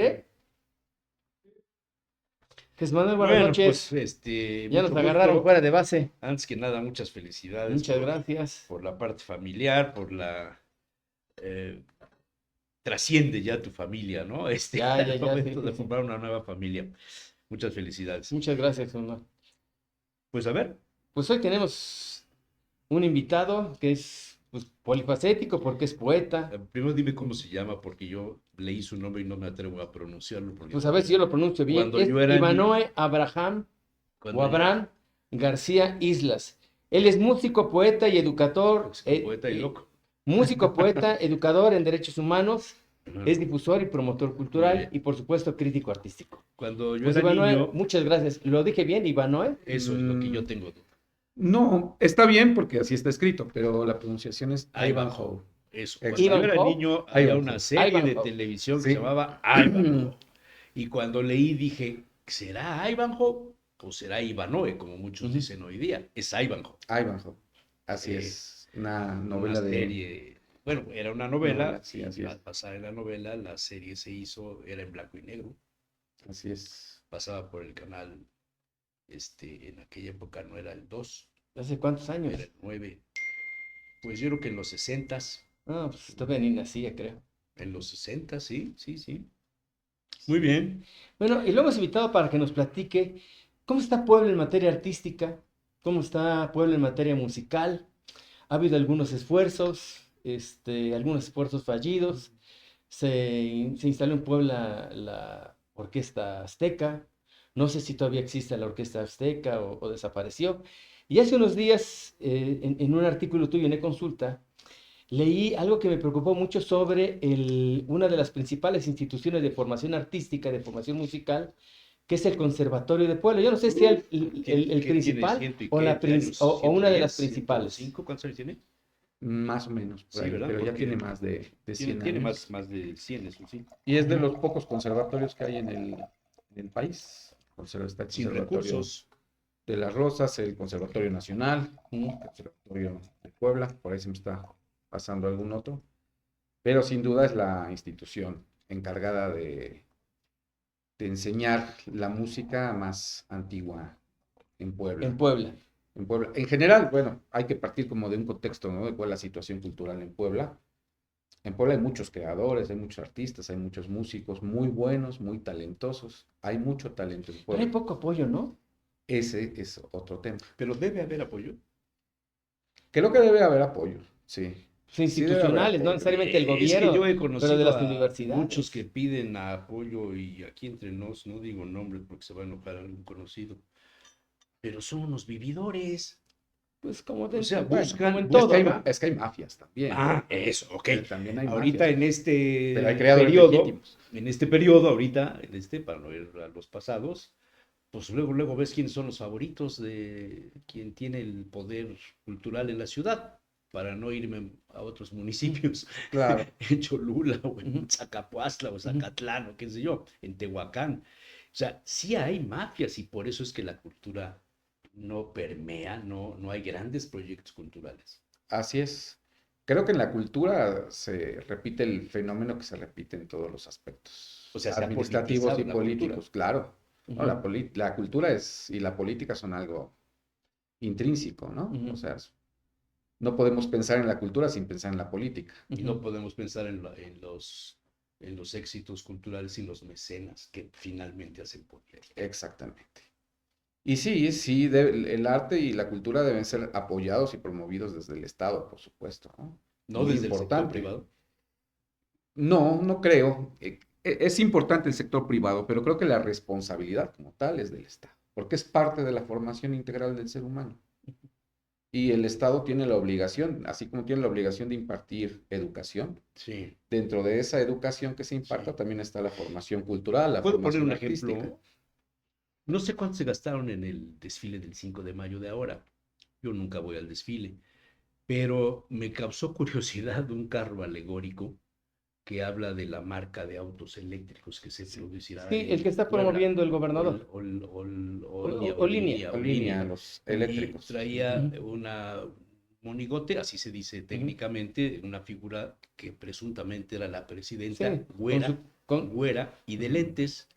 aire? Jesús Manuel, buenas Bueno, noches. pues Ya mucho nos agarraron gusto. fuera de base. Antes que nada, muchas felicidades Muchas gracias. por la parte familiar, por la eh, trasciende ya tu familia, ¿no? Al Ya, sí, momento sí, de sí. formar una nueva familia. Muchas felicidades. Muchas gracias, Jesús Manuel. Pues a ver, Pues hoy tenemos un invitado que es pues, polifacético porque es poeta. primero dime cómo se llama, porque yo leí su nombre y no me atrevo a pronunciarlo, porque Pues a ver si yo lo pronuncio bien. cuando Es yo era Ivanoe Abraham o cuando yo Abraham García Islas. Él es músico, poeta y educador. poeta y loco. Músico, poeta, educador en derechos humanos. Ajá. Es difusor y promotor Muy cultural bien. y, por supuesto, crítico artístico. Cuando yo Pues era Ivanoe, niño, muchas gracias. ¿Lo dije bien, Ivanoe? eso es lo que yo tengo duda. No, está bien porque así está escrito, pero la pronunciación es Ivanhoe. Eso. Exacto. Cuando yo era Ivanhoe. niño, había Ivanhoe. una serie de Ivanhoe. televisión que Sí. se llamaba Ivanhoe. Y cuando leí dije, ¿será Ivanhoe o será Ivanoe, como muchos Ujú. dicen hoy día? Es Ivanhoe. Ivanhoe. Así Eh, es. Una Una novela de. serie, bueno, era una novela, Novela, sí, así es. basada en la novela, la serie se hizo, era en blanco y negro, Así es. pasaba por el canal, en aquella época no era el 2, ¿Hace cuántos años? era el 9. Pues yo creo que en los 60s, Ah, pues todavía ni nacía, creo. en los 60, sí, sí, sí. Muy bien. Bueno, y lo hemos invitado para que nos platique cómo está Puebla en materia artística, cómo está Puebla en materia musical. Ha habido algunos esfuerzos, algunos esfuerzos fallidos. Se instaló en Puebla la Orquesta Azteca. No sé si todavía existe la Orquesta Azteca o desapareció. Y hace unos días, en un artículo tuyo en eConsulta, leí algo que me preocupó mucho sobre una de las principales instituciones de formación artística, de formación musical, que es el Conservatorio de Puebla. Yo no sé si el ¿Qué principal tiene, ciento y o, qué la años? o una de las 110, principales. 105, ¿cuántos años tiene? Más o menos, por Sí, ahí, ¿verdad? pero ya Porque tiene más de 100 Tiene años. más de 100, eso sí. Y es de los pocos conservatorios que hay en el país. Está el Sin Conservatorio recursos. de las Rosas, el Conservatorio Nacional, el Conservatorio de Puebla, por ahí se me está pasando algún otro. Pero sin duda es la institución encargada de enseñar la música más antigua en Puebla. En Puebla. En Puebla. En general, bueno, hay que partir como de un contexto, ¿no? De cuál es la situación cultural en Puebla. En Puebla hay muchos creadores, hay muchos artistas, hay muchos músicos muy buenos, muy talentosos. Hay mucho talento en Pero hay Puebla. poco apoyo, ¿no? Ese es otro tema. Pero debe haber apoyo. Creo que debe haber apoyo, sí. Pues Sí debe haber institucionales, no apoyo. necesariamente el Es que gobierno, yo he pero de conocido las a universidades. muchos que piden apoyo y aquí entre nos, no digo nombres porque se va a enojar algún conocido, pero son unos vividores. Pues como, O sea, Bueno, buscan, como en Es que todo, hay, ¿no? es que hay mafias también. eso, ok. También hay Ahorita mafias. en este Pero hay creadores periodo, legítimos. para no ir a los pasados, pues luego ves quiénes son los favoritos de quien tiene el poder cultural en la ciudad, para no irme a otros municipios, Claro. en Cholula o en Ujú. Zacapuastla o Zacatlán o qué sé yo, en Tehuacán. O sea, sí hay mafias y por eso es que la cultura no permea, no hay grandes proyectos culturales. Así es. Creo que en la cultura se repite el fenómeno que se repite en todos los aspectos. O sea, se ha Administrativos y politizado la políticos, cultura. claro. No, Ujú. la cultura y la política son algo intrínseco, ¿no? Ujú. O sea, no podemos pensar en la cultura sin pensar en la política. Y no Ujú. podemos pensar en los éxitos culturales sin los mecenas que finalmente hacen política. Exactamente. Y sí, el arte y la cultura deben ser apoyados y promovidos desde el Estado, por supuesto, ¿no? No Muy desde el sector importante. privado. No, no creo. Es importante el sector privado, pero creo que la responsabilidad como tal es del Estado, porque es parte de la formación integral del ser humano. Y el Estado tiene la obligación, así como tiene la obligación de impartir educación, Sí. dentro de esa educación que se imparta Sí. también está la formación cultural, la ¿Puedo poner formación un artística. ejemplo? No sé cuánto se gastaron en el desfile del 5 de mayo de ahora. Yo nunca voy al desfile, pero me causó curiosidad un carro alegórico que habla de la marca de autos eléctricos que se producirá Sí, el que está en Puebla. promoviendo el gobernador. Línea, los Y eléctricos. traía Ujú. una monigote, así se dice técnicamente, una figura que presuntamente era la presidenta, Sí, güera, güera y de lentes.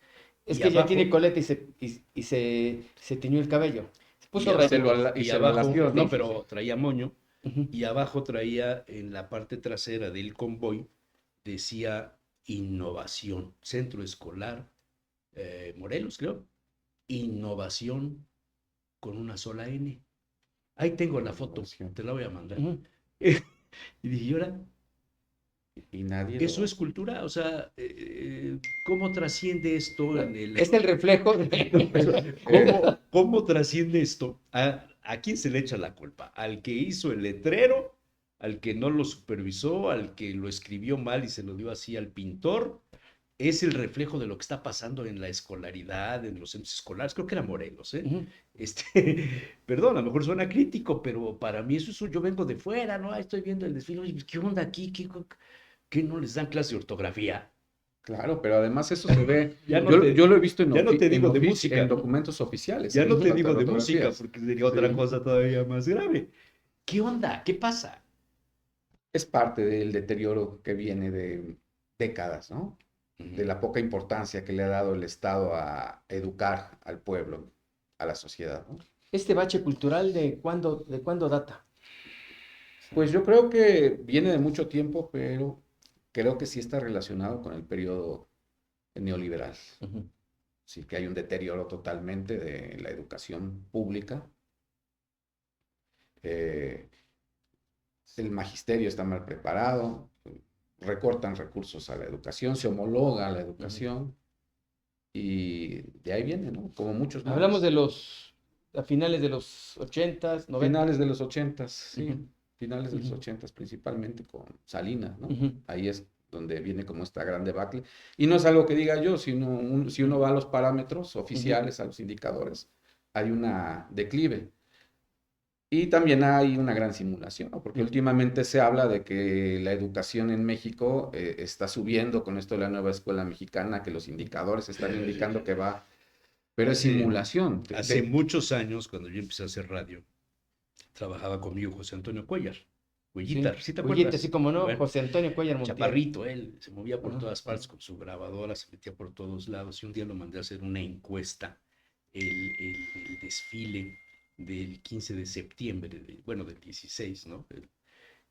Es Y que ya abajo- tiene coleta y se tiñó el cabello. Se puso y raro. y y se lo abajo, alació, no, ¿no? pero traía moño. Ujú. Y abajo traía en la parte trasera del convoy, decía innovación, centro escolar, Morelos, creo, innovación con una sola N. Ahí tengo la foto, Innovación. te la voy a mandar. Ujú. Y dije, ¿y ahora? Y nadie Eso lo... es cultura, o sea, ¿cómo trasciende esto en el... Es el reflejo. ¿Cómo trasciende esto? ¿A quién se le echa la culpa? ¿Al que hizo el letrero? ¿Al que no lo supervisó? ¿Al que lo escribió mal y se lo dio así al pintor? Es el reflejo de lo que está pasando en la escolaridad, en los centros escolares. Creo que era Morelos, ¿eh? Ujú. Perdón, a lo mejor suena crítico, pero para mí eso es, yo vengo de fuera, ¿no? Ahí estoy viendo el desfile. Oye, ¿qué onda aquí? ¿Qué no les dan clase de ortografía? Claro, pero además eso se ve, Ya no yo lo he visto ya no te digo de en música. documentos oficiales, Ya que no les te faltan digo de música, ortografías. porque sería otra Sí. cosa todavía más grave. ¿Qué onda? ¿Qué pasa? Es parte del deterioro que viene de décadas, ¿no? De la poca importancia que le ha dado el Estado a educar al pueblo, a la sociedad, ¿no? Este bache cultural, ¿de cuándo data? Pues yo creo que viene de mucho tiempo, pero creo que sí está relacionado con el periodo neoliberal. Ujú. Sí que hay un deterioro totalmente de la educación pública. Eh, el magisterio está mal preparado, recortan recursos a la educación, se homologa la educación y de ahí viene, ¿no? Como muchos Hablamos males. a finales de los 80s, 90s. Finales de los 80s, sí, Ujú. finales de los Ujú. 80s, principalmente con Salinas, ¿no? Ujú. Ahí es donde viene como esta gran debacle. Y no es algo que diga yo, sino si uno va a los parámetros oficiales, a los indicadores, hay una declive. Y también hay una gran simulación, ¿no? Porque Ujú. últimamente se habla de que la educación en México está subiendo con esto de la nueva escuela mexicana, que los indicadores están indicando que va, pero es Hace, simulación. hace muchos años, cuando yo empecé a hacer radio, trabajaba conmigo José Antonio Cuellar. Sí. Cuellita, ¿sí te Oye, acuerdas? sí, como no, Bueno, José Antonio Cuellar Montiel. chaparrito, él se movía por Ajá. todas partes con su grabadora, se metía por todos lados. Y un día lo mandé a hacer una encuesta, el desfile del 15 de septiembre, bueno, del 16, ¿no?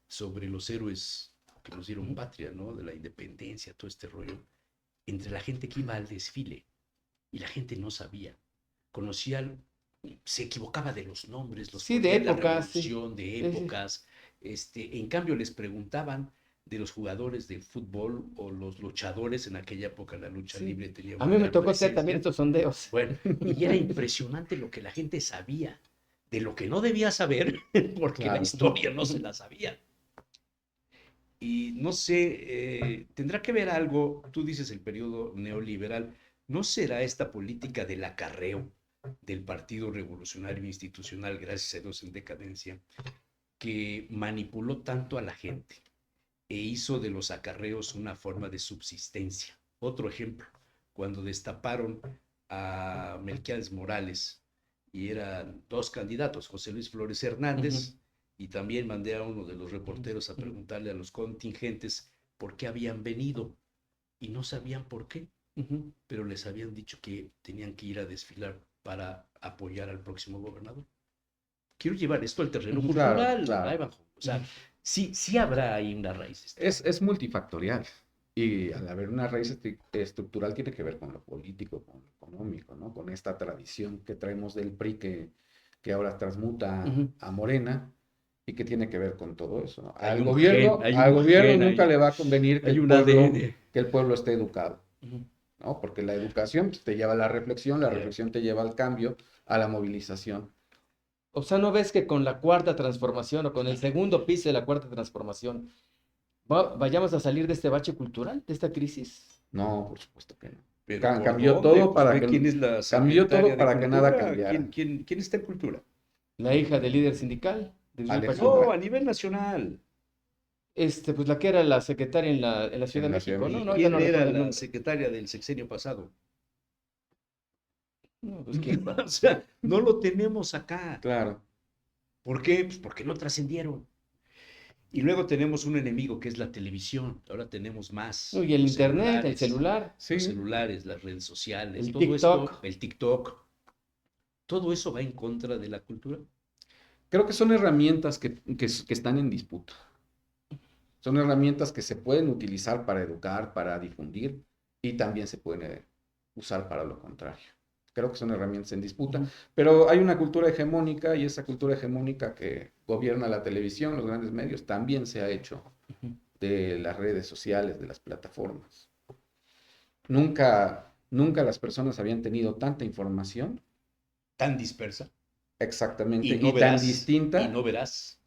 Sobre los héroes que nos dieron Ujú. patria, ¿no? De la independencia, todo este rollo. Entre la gente que iba al desfile y la gente no sabía. Conocía, se equivocaba de los nombres, los Sí, de ponía en la épocas, sí. revolución, de Sí, sí. épocas. En cambio, les preguntaban de los jugadores de fútbol o los luchadores. En aquella época la lucha Sí. libre tenía A una mí me gran tocó hacer también presencia. estos sondeos. Bueno, y era impresionante lo que la gente sabía, de lo que no debía saber, porque la Claro. historia no se la sabía. Y no sé, tendrá que ver algo, tú dices el periodo neoliberal, ¿no será esta política del acarreo del Partido Revolucionario Institucional, gracias a Dios en decadencia, que manipuló tanto a la gente e hizo de los acarreos una forma de subsistencia? Otro ejemplo, cuando destaparon a Melquiades Morales y eran dos candidatos, José Luis Flores Hernández, Ujú. y también mandé a uno de los reporteros a preguntarle a los contingentes por qué habían venido y no sabían por qué, Ujú. pero les habían dicho que tenían que ir a desfilar para apoyar al próximo gobernador. Quiero llevar esto al terreno Ujú. Claro, cultural, claro. Ivanhoe. O sea, sí habrá ahí una raíz. Es multifactorial. Y al haber una raíz estructural tiene que ver con lo político, con lo económico, ¿no? Con esta tradición que traemos del PRI que ahora transmuta Ujú. a Morena y que tiene que ver con todo eso, ¿no? Hay Al un gen, gobierno, hay al un gobierno gen nunca ahí, le va a convenir hay un ADN. que el pueblo esté educado, Ujú. ¿no? Porque la educación pues, te lleva a la reflexión te lleva al cambio, a la movilización. O sea, ¿no ves que con la cuarta transformación o con el segundo piso de la cuarta transformación vayamos a salir de este bache cultural, de esta crisis? No, por supuesto que no. Pero ¿por Cambió dónde? todo Pues ve quién es la cambió secretaria todo de para que nada cultura. cambiara. ¿Quién está en cultura? La hija del líder sindical, de Ismael Alejandra. No, Pacheco. a nivel nacional. Pues la que era la secretaria en la Ciudad En de la Ciudad de México, ¿no? ¿Y No, ahorita quién no era recuerdo el la nombre. secretaria del sexenio pasado? No, pues quién va. O sea, no lo tenemos acá. Claro. ¿Por qué? Pues porque no trascendieron. Y luego tenemos un enemigo que es la televisión. Ahora tenemos más. Y el Los internet, el celulares, celular, Sí, los celulares, las redes sociales, el todo esto, TikTok. el TikTok, todo eso va en contra de la cultura. creo que son herramientas que están en disputa. Son herramientas que se pueden utilizar para educar, para difundir y también se pueden usar para lo contrario. Creo que son herramientas en disputa, Ujú. pero hay una cultura hegemónica y esa cultura hegemónica que gobierna la televisión, los grandes medios, también se ha hecho de las redes sociales, de las plataformas. Nunca las personas habían tenido tanta información Tan dispersa exactamente y no y tan verás, y no distinta verás.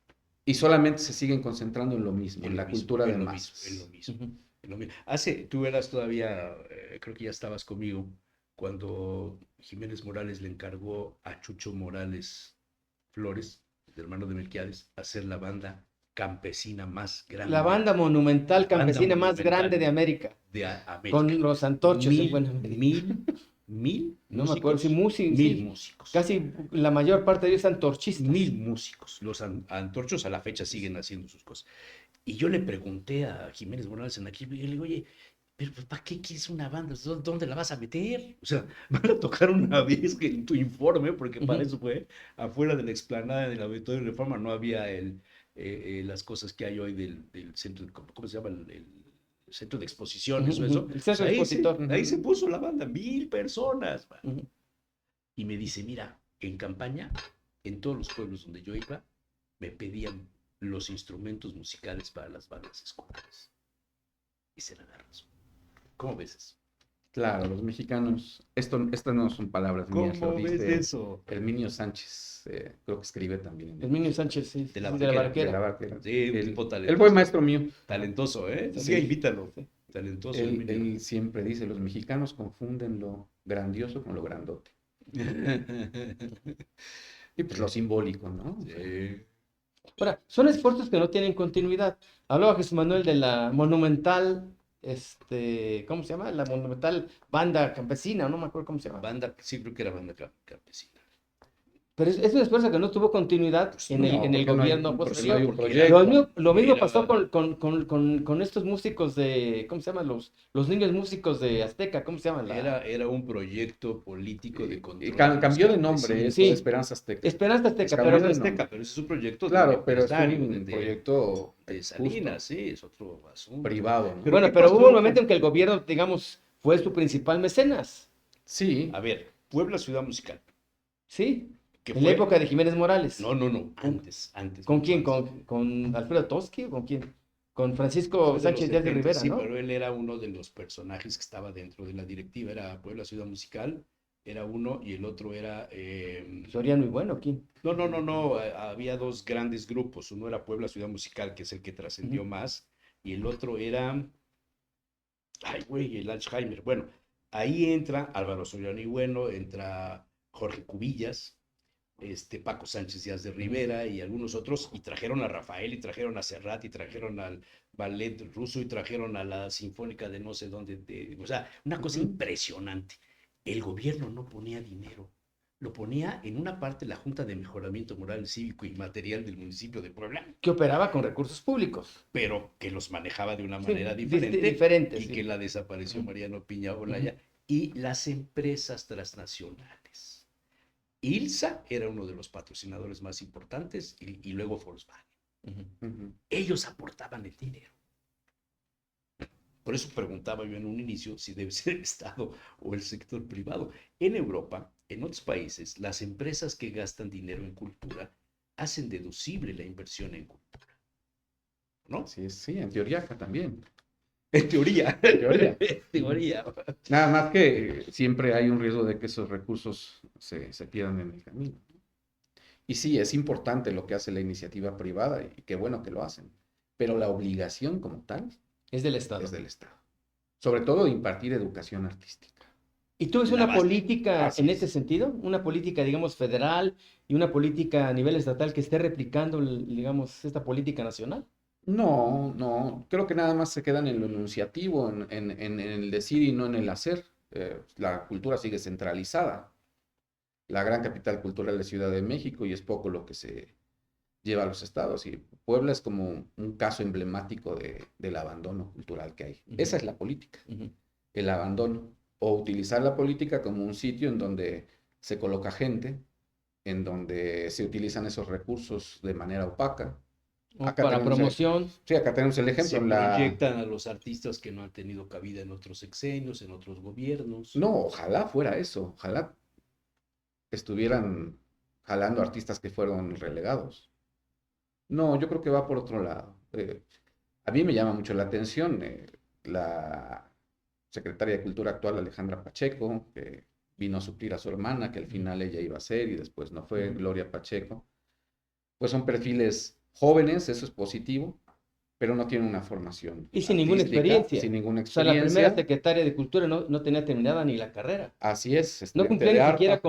y solamente se siguen concentrando en lo mismo, en En lo la mismo, cultura de en lo mismo, en lo masas. mismo, Ujú. en lo mismo. Tú eras todavía, creo que ya estabas conmigo, cuando Jiménez Morales le encargó a Chucho Morales Flores, el hermano de Melquiades, hacer la banda campesina más La grande, banda monumental la banda campesina más grande monumental de América, de América. con los antorchos en Mil, buena medida. mil, mil No me acuerdo, sí, músicos, mil sí, músicos. casi la mayor parte de ellos antorchistas. Mil músicos. Los antorchos a la fecha siguen haciendo sus cosas. Y yo le pregunté a Jiménez Morales en aquí, y le digo, oye, pero pues, ¿para qué quieres una banda? ¿Dónde la vas a meter? O sea, van a tocar una vez que en tu informe, porque para Ujú. eso fue, afuera de la explanada del Auditorio de Reforma no había las cosas que hay hoy del centro, ¿cómo se llama? El centro de Ujú, exposiciones o eso. ujú. El Pues centro expositor. ahí se puso la banda, 1000 personas. Ujú. Y me dice, mira, en campaña, en todos los pueblos donde yo iba, me pedían los instrumentos musicales para las bandas escolares. Y se la da razón. ¿Cómo ves eso? Claro, los mexicanos, estas no son palabras mías, lo ¿Cómo ves dice eso? Herminio Sánchez, creo que escribe también en el Herminio México, Sánchez, sí, De sí, la sí, de la barquera. de la barquera. Barquera. Sí, un Él, tipo él fue talentoso. maestro mío. Talentoso, ¿eh? Sí, Sí, invítalo. sí. Talentoso, Él, Herminio. él siempre dice, los mexicanos confunden lo grandioso con lo grandote. Y pues lo simbólico, ¿no? O sea, Sí. Ahora, son esfuerzos que no tienen continuidad. Hablaba Jesús Manuel de la monumental, ¿cómo se llama? La monumental banda campesina, no me acuerdo cómo se llama. Banda, sí, creo que era banda campesina. Pero es un esfuerzo que no tuvo continuidad Pues en no, en el porque no hay, gobierno porque no hay posterior. un porque era, proyecto. Lo mismo era, pasó con estos músicos de, ¿cómo se llaman? Los niños músicos de Azteca, ¿cómo se llaman? era un proyecto político de Y control de los cambió de nombre, campesinos. eso de Sí, Esperanza Azteca. Esperanza Azteca, pero Cambió Esperanza de Azteca, nombre. pero ese es un proyecto de un Claro, pero es empresario, un proyecto de justo, Salinas, sí, es otro asunto. privado, ¿no? Pero ¿qué bueno, pero hubo un pasó momento con... en que el gobierno, digamos, fue su principal mecenas, Sí, A ver, Puebla Ciudad Musical, ¿sí? que En la fue... época de Jiménez Morales. No, ¿Con, antes, con mucho quién? antes. ¿Con Alfredo Toski o con quién? Con Francisco Fue de los Sánchez Díaz de 70, Rivera, sí, ¿no? pero él era uno de los personajes que estaba dentro de la directiva. Era Puebla Ciudad Musical, era uno, y el otro era... Soriano y bueno, ¿quién? No, había dos grandes grupos. Uno era Puebla Ciudad Musical, que es el que trascendió Ujú. más, y el otro era... Ay, güey, el Alzheimer. Bueno, ahí entra Álvaro Soriano y Bueno, entra Jorge Cubillas, Paco Sánchez Díaz de Rivera y algunos otros, y trajeron a Rafael, y trajeron a Serrat, y trajeron al ballet ruso, y trajeron a la sinfónica de no sé dónde, o sea, una cosa ujú, impresionante. El gobierno no ponía dinero, lo ponía en una parte la Junta de Mejoramiento Moral, Cívico y Material del municipio de Puebla, Que operaba con recursos públicos. pero que los manejaba de una Sí, manera diferente, diferentes, y que sí. la desapareció Ujú, Mariano Piña ujú. Olaya, y las empresas transnacionales. ILSA era uno de los patrocinadores más importantes, y luego Volkswagen. Ujú. ujú. Ellos aportaban el dinero. Por eso preguntaba yo en un inicio si debe ser el Estado o el sector privado. En Europa, en otros países, las empresas que gastan dinero en cultura hacen deducible la inversión en cultura, ¿no? Así es, sí, en teoría acá también. En teoría. En teoría. En teoría. Nada más que siempre hay un riesgo de que esos recursos se pierdan en el camino. Y sí, es importante lo que hace la iniciativa privada y qué bueno que lo hacen. Pero la obligación como tal Es del Estado. es del Estado. Sobre todo impartir educación artística. ¿Y tú ves La una base. política Así en es. ese sentido? Una política, digamos, federal y una política a nivel estatal que esté replicando, digamos, esta política nacional. No, creo que nada más se quedan en lo enunciativo, en el decir y no en el hacer. La cultura sigue centralizada. La gran capital cultural es Ciudad de México y es poco lo que lleva a los estados. Y Puebla es como un caso emblemático del abandono cultural que hay. Esa es la política, el abandono. O utilizar la política como un sitio en donde se coloca gente, en donde se utilizan esos recursos de manera opaca. O Acá para tenemos promoción. sí, acá tenemos el ejemplo. Se proyectan a los artistas que no han tenido cabida en otros sexenios, en otros gobiernos. No, ojalá fuera eso. Ojalá estuvieran jalando artistas que fueron relegados. No, yo creo que va por otro lado. A mí me llama mucho la atención la secretaria de Cultura actual, Alejandra Pacheco, que vino a suplir a su hermana, que al final ella iba a ser y después no fue, Gloria Pacheco. Pues son perfiles jóvenes, eso es positivo, pero no tienen una formación Y sin ninguna artística, experiencia. sin ninguna O sea, la primera experiencia. secretaria de Cultura no tenía terminada ni la carrera. Así es, No estudiante cumplía de ni siquiera arpa,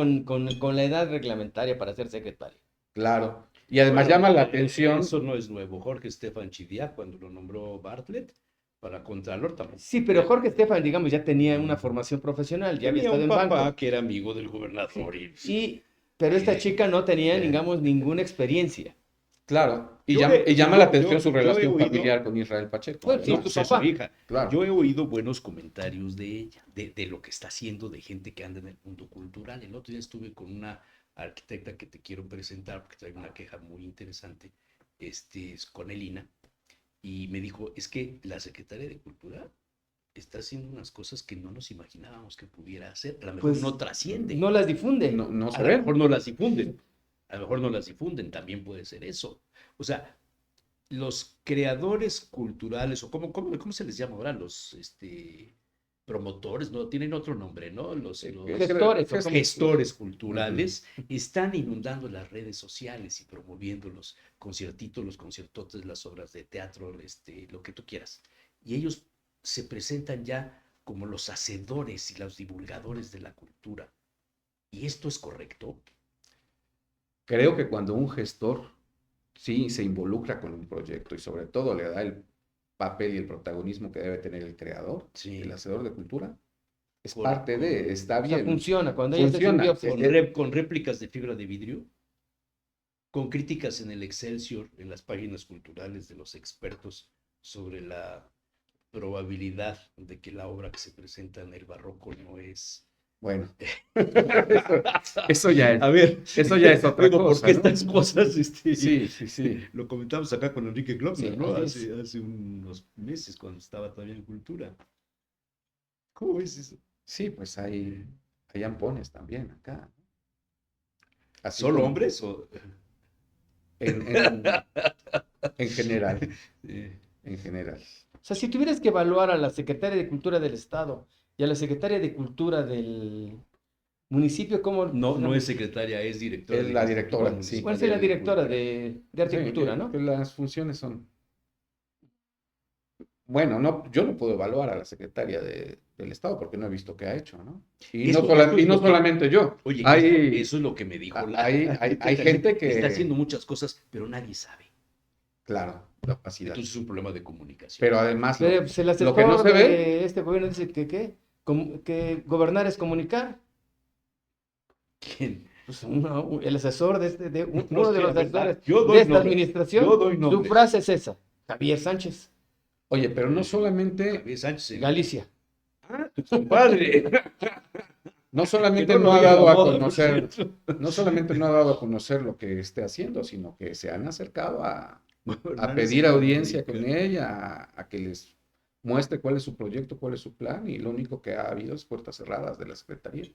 con la edad reglamentaria para ser secretaria. claro. Y además Bueno, llama la atención. eso no es nuevo. Jorge Estefan Chidiac, cuando lo nombró Bartlett para Contralor, también. Sí, pero Jorge Estefan, digamos, ya tenía una formación profesional, ya había Tenía estado un en papá banco. que era amigo del gobernador. Pero esta chica no tenía, Eh. digamos, ninguna experiencia. Claro, y Yo llama he- la atención su yo he relación oído- familiar con Israel Pacheco. Bueno, sí, No, Además, su pues es su papá. hija. claro. Yo he oído buenos comentarios de ella, de lo que está haciendo, de gente que anda en el mundo cultural. El otro día estuve con una arquitecta que te quiero presentar porque trae una queja muy interesante, es con Elina, y me dijo, es que la Secretaría de Cultura está haciendo unas cosas que no nos imaginábamos que pudiera hacer. A lo mejor Pues no trasciende. no las difunde. No A se lo ve. mejor no las difunden. A lo mejor no las difunden, también puede ser eso. O sea, los creadores culturales, o cómo se les llama ahora, los promotores, no, tienen otro nombre, ¿no? Los Gestores, ¿o cómo? gestores culturales están inundando las redes sociales y promoviendo los conciertitos, los conciertotes, las obras de teatro, lo que tú quieras. Y ellos se presentan ya como los hacedores y los divulgadores de la cultura. ¿Y esto es correcto? Creo que cuando un gestor sí se involucra con un proyecto y sobre todo le da el papel y el protagonismo que debe tener el creador, Sí. el hacedor de cultura, es Con- parte de, está O sea, bien. funciona. Cuando ella se Funciona. simbiosis. Con réplicas de fibra de vidrio, con críticas en el Excelsior, en las páginas culturales de los expertos sobre la probabilidad de que la obra que se presenta en el barroco no es... Bueno, eso ya es. A ver, Eso ya es otra digo, cosa, porque ¿no? estas cosas, Sí. lo comentamos acá con Enrique Glockner, Sí, ¿no? así Hace unos meses, cuando estaba todavía en Cultura. ¿Cómo ves eso? Sí, pues hay ampones también acá. Así ¿Solo como hombres o...? En, en, en general, Eh, en general. O sea, si tuvieras que evaluar a la secretaria de Cultura del Estado y a la secretaria de Cultura del municipio, ¿cómo? no es secretaria, es directora. Es del la Instituto directora, Municipal sí. Bueno, sí, la de directora Cultura. de Arte y Sí, Cultura, ¿no? que las funciones son. Bueno, no, yo no puedo evaluar a la secretaria del Estado porque no he visto qué ha hecho, ¿no? Y Esto- no, esto es y no lo que- solamente yo. Oye, Hay, eso es lo que me dijo la hay gente que. está haciendo muchas cosas, pero nadie sabe. Claro, la opacidad. Entonces es un problema de comunicación. Pero además, Pero pues, el lo que asesor no se ve, de este gobierno dice que, ¿qué? Que gobernar es comunicar. ¿Quién? Pues, el asesor No uno de sé, los la asesores verdad. Yo doy de esta nombres. administración, Yo doy su nombres. frase es esa, Javier Sánchez, oye, pero no solamente, Javier Sánchez. Galicia. Ah, tu compadre. no Que solamente no no lo ha diga dado la a moda, por conocer, cierto. no solamente no ha dado a conocer lo que esté haciendo, sino que se han acercado a pedir audiencia con ella, a que les muestre cuál es su proyecto, cuál es su plan, y lo único que ha habido es puertas cerradas de la Secretaría.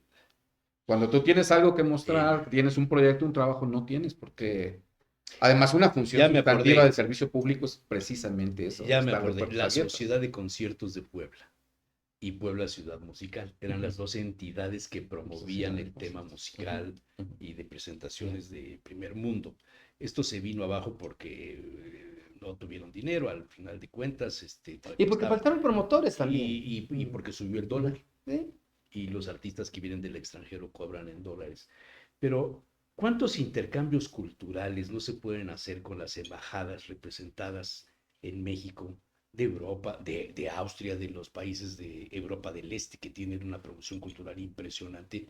Cuando tú tienes algo que mostrar, tienes un proyecto, un trabajo, no tienes, porque además una función Ya me sustantiva acordé. del servicio público es precisamente eso. Ya me estar de acordé. puertas La abiertas. Sociedad de Conciertos de Puebla y Puebla Ciudad Musical eran las dos entidades que promovían el tema musical y de presentaciones de primer mundo. Esto se vino abajo porque no tuvieron dinero al final de cuentas. Y porque faltaron promotores también. Y porque subió el dólar. ¿Sí? Y los artistas que vienen del extranjero cobran en dólares. Pero, ¿cuántos intercambios culturales no se pueden hacer con las embajadas representadas en México, de Europa, de Austria, de los países de Europa del Este, que tienen una promoción cultural impresionante,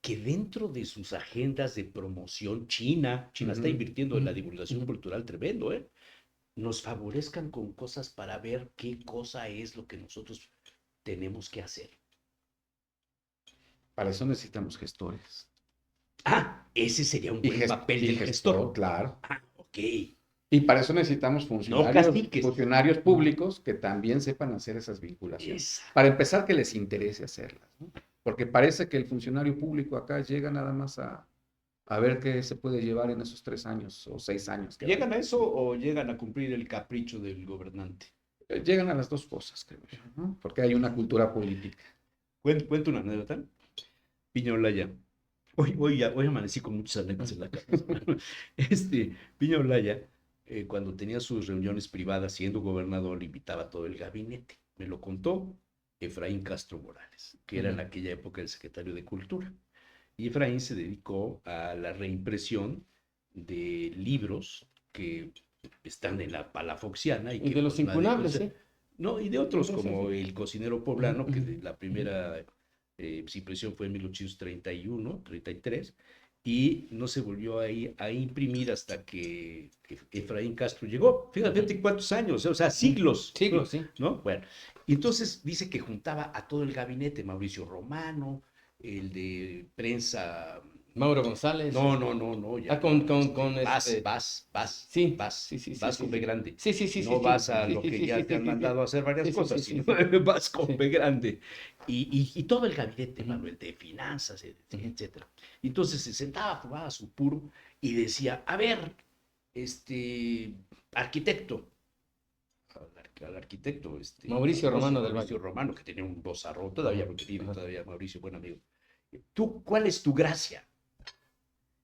que dentro de sus agendas de promoción, China está invirtiendo en la divulgación cultural tremendo, nos favorezcan con cosas para ver qué cosa es lo que nosotros tenemos que hacer. Para eso necesitamos gestores. Ese sería un buen papel del gestor. Claro. Ok. Y para eso necesitamos caciques. funcionarios públicos que también sepan hacer esas vinculaciones. Exacto. Para empezar, que les interese hacerlas, ¿no? Porque parece que el funcionario público acá llega nada más a ver qué se puede llevar en esos 3 años o 6 años. ¿Llegan a eso o llegan a cumplir el capricho del gobernante? Llegan a las dos cosas, creo yo, ¿no? Porque hay una cultura política. Cuento una anécdota. Piña Olaya. Hoy amanecí con muchas anécdotas en la cabeza. Piña Olaya, cuando tenía sus reuniones privadas siendo gobernador, invitaba a todo el gabinete. Me lo contó Efraín Castro Morales, que era en aquella época el secretario de Cultura. Y Efraín se dedicó a la reimpresión de libros que están en la Palafoxiana. Y de que, los pues, incunables, ¿sí? No, y de otros, como Sí. El cocinero poblano, que de la primera impresión fue en 1831, 33, y no se volvió a imprimir hasta que Efraín Castro llegó. Fíjate cuántos años, o sea, siglos. Siglos, sí. ¿No? Bueno, y entonces dice que juntaba a todo el gabinete, Mauricio Romano, el de prensa. Mauro González. No. Ya. Vas. Sí. Vas con B grande. Sí. No vas a lo que ya te han mandado a hacer varias cosas, sino vas con B grande. Y todo el gabinete, Manuel, de finanzas, etcétera. Entonces se sentaba, fumaba su puro y decía, a ver, arquitecto, al arquitecto, Mauricio Romano del Mauricio Valle. Romano, que tenía un vozarrón todavía, porque vive todavía Mauricio, buen amigo. ¿Cuál es tu gracia?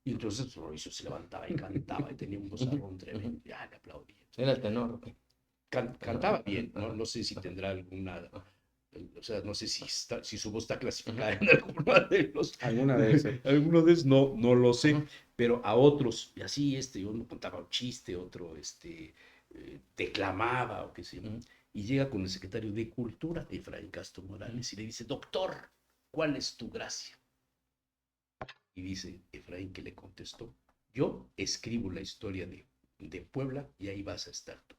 Y entonces Mauricio se levantaba y cantaba y tenía un vozarrón tremendo. Ya le aplaudía. Era el tenor. Cantaba bien, no sé si tendrá alguna, o sea, no sé si su voz está clasificada en alguna de los. Alguna de esas. Alguno de esos, no lo sé, pero a otros, y así, uno contaba un chiste, otro, declamaba, o qué sé yo. Y llega con el secretario de Cultura, Efraín Castro Morales, y le dice, doctor, ¿cuál es tu gracia? Y dice Efraín que le contestó, yo escribo la historia de Puebla y ahí vas a estar tú.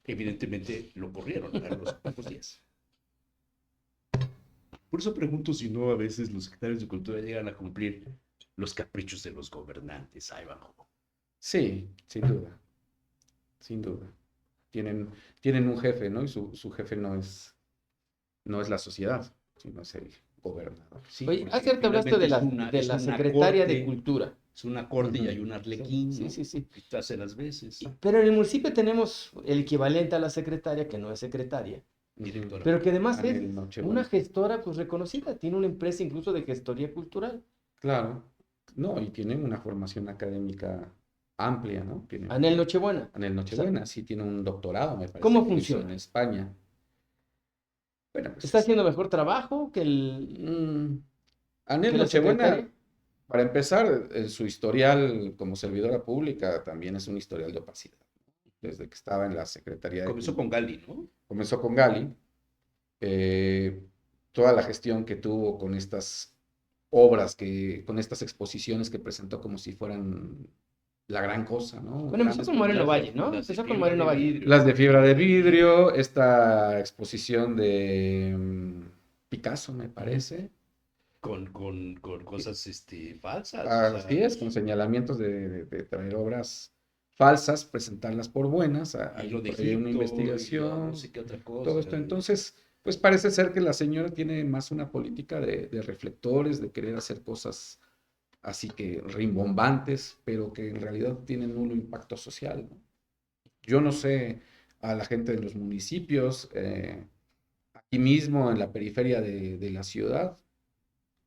Evidentemente lo corrieron a los pocos días. Por eso pregunto si no a veces los secretarios de Cultura llegan a cumplir los caprichos de los gobernantes. Ahí van. Sí, sin duda. Sin duda. Tienen un jefe, ¿no? Y su jefe no es la sociedad, sino es el gobernador. Sí, Oye, hace rato hablaste de la secretaria de Cultura. Es una corte y hay un arlequín, Sí, ¿no? sí. Que hace las veces. Pero en el municipio tenemos el equivalente a la secretaria, que no es secretaria, Directora. pero que además es Anel Nochebuena. una gestora pues reconocida, tiene una empresa incluso de gestoría cultural. Claro. No, y tienen una formación académica amplia, ¿no? Anel Nochebuena. Anel Nochebuena, sí tiene un doctorado, me parece. ¿Cómo que hizo funciona? en España. Bueno, pues ¿Está haciendo mejor trabajo que Anel que la Nochebuena, secretaria? para empezar, su historial como servidora pública también es un historial de opacidad. Desde que estaba en la Secretaría de Comenzó con Gali, ¿no? Comenzó con Gali. Toda la gestión que tuvo con estas obras, con estas exposiciones que presentó como si fueran la gran cosa, ¿no? Bueno, empezó con Moreno Valle, ¿no? Las de Empezó con fibra Moreno de Valle. vidrio. Las de fibra de vidrio, esta exposición de Picasso, me parece. Con cosas falsas. Así es, con señalamientos de traer obras falsas, presentarlas por buenas, Y lo de hay una Egipto, investigación, no sé qué otra cosa. todo esto. Entonces, pues parece ser que la señora tiene más una política de reflectores, de querer hacer cosas así que rimbombantes, pero que en realidad tienen nulo impacto social, ¿no? Yo no sé a la gente de los municipios, aquí mismo en la periferia de la ciudad,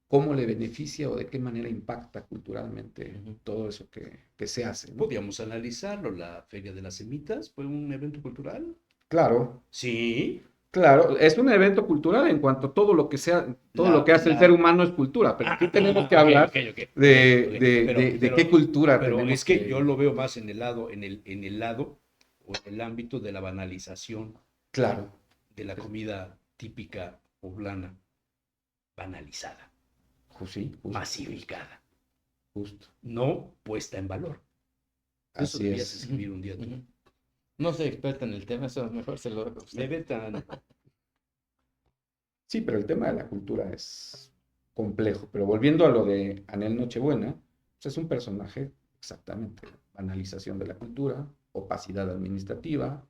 cómo le beneficia o de qué manera impacta culturalmente todo eso que se hace, ¿no? Podríamos analizarlo. La Feria de las Semitas fue un evento cultural. Claro, Sí. claro, es un evento cultural en cuanto a todo lo que sea, todo lo que hace el ser humano es cultura, pero aquí tenemos que hablar de qué cultura pero tenemos es que yo lo veo más en el lado, en el lado o en el ámbito de la banalización Claro, de la comida típica poblana, banalizada. Sí, justo, masificada, justo. no puesta en valor. Eso Así deberías es. escribir un día tú. Ujú. No soy experta en el tema, eso mejor se lo dejo a Me usted. ve tan... Sí, pero el tema de la cultura es complejo. Pero volviendo a lo de Anel Nochebuena, pues es un personaje exactamente, banalización de la cultura, opacidad administrativa,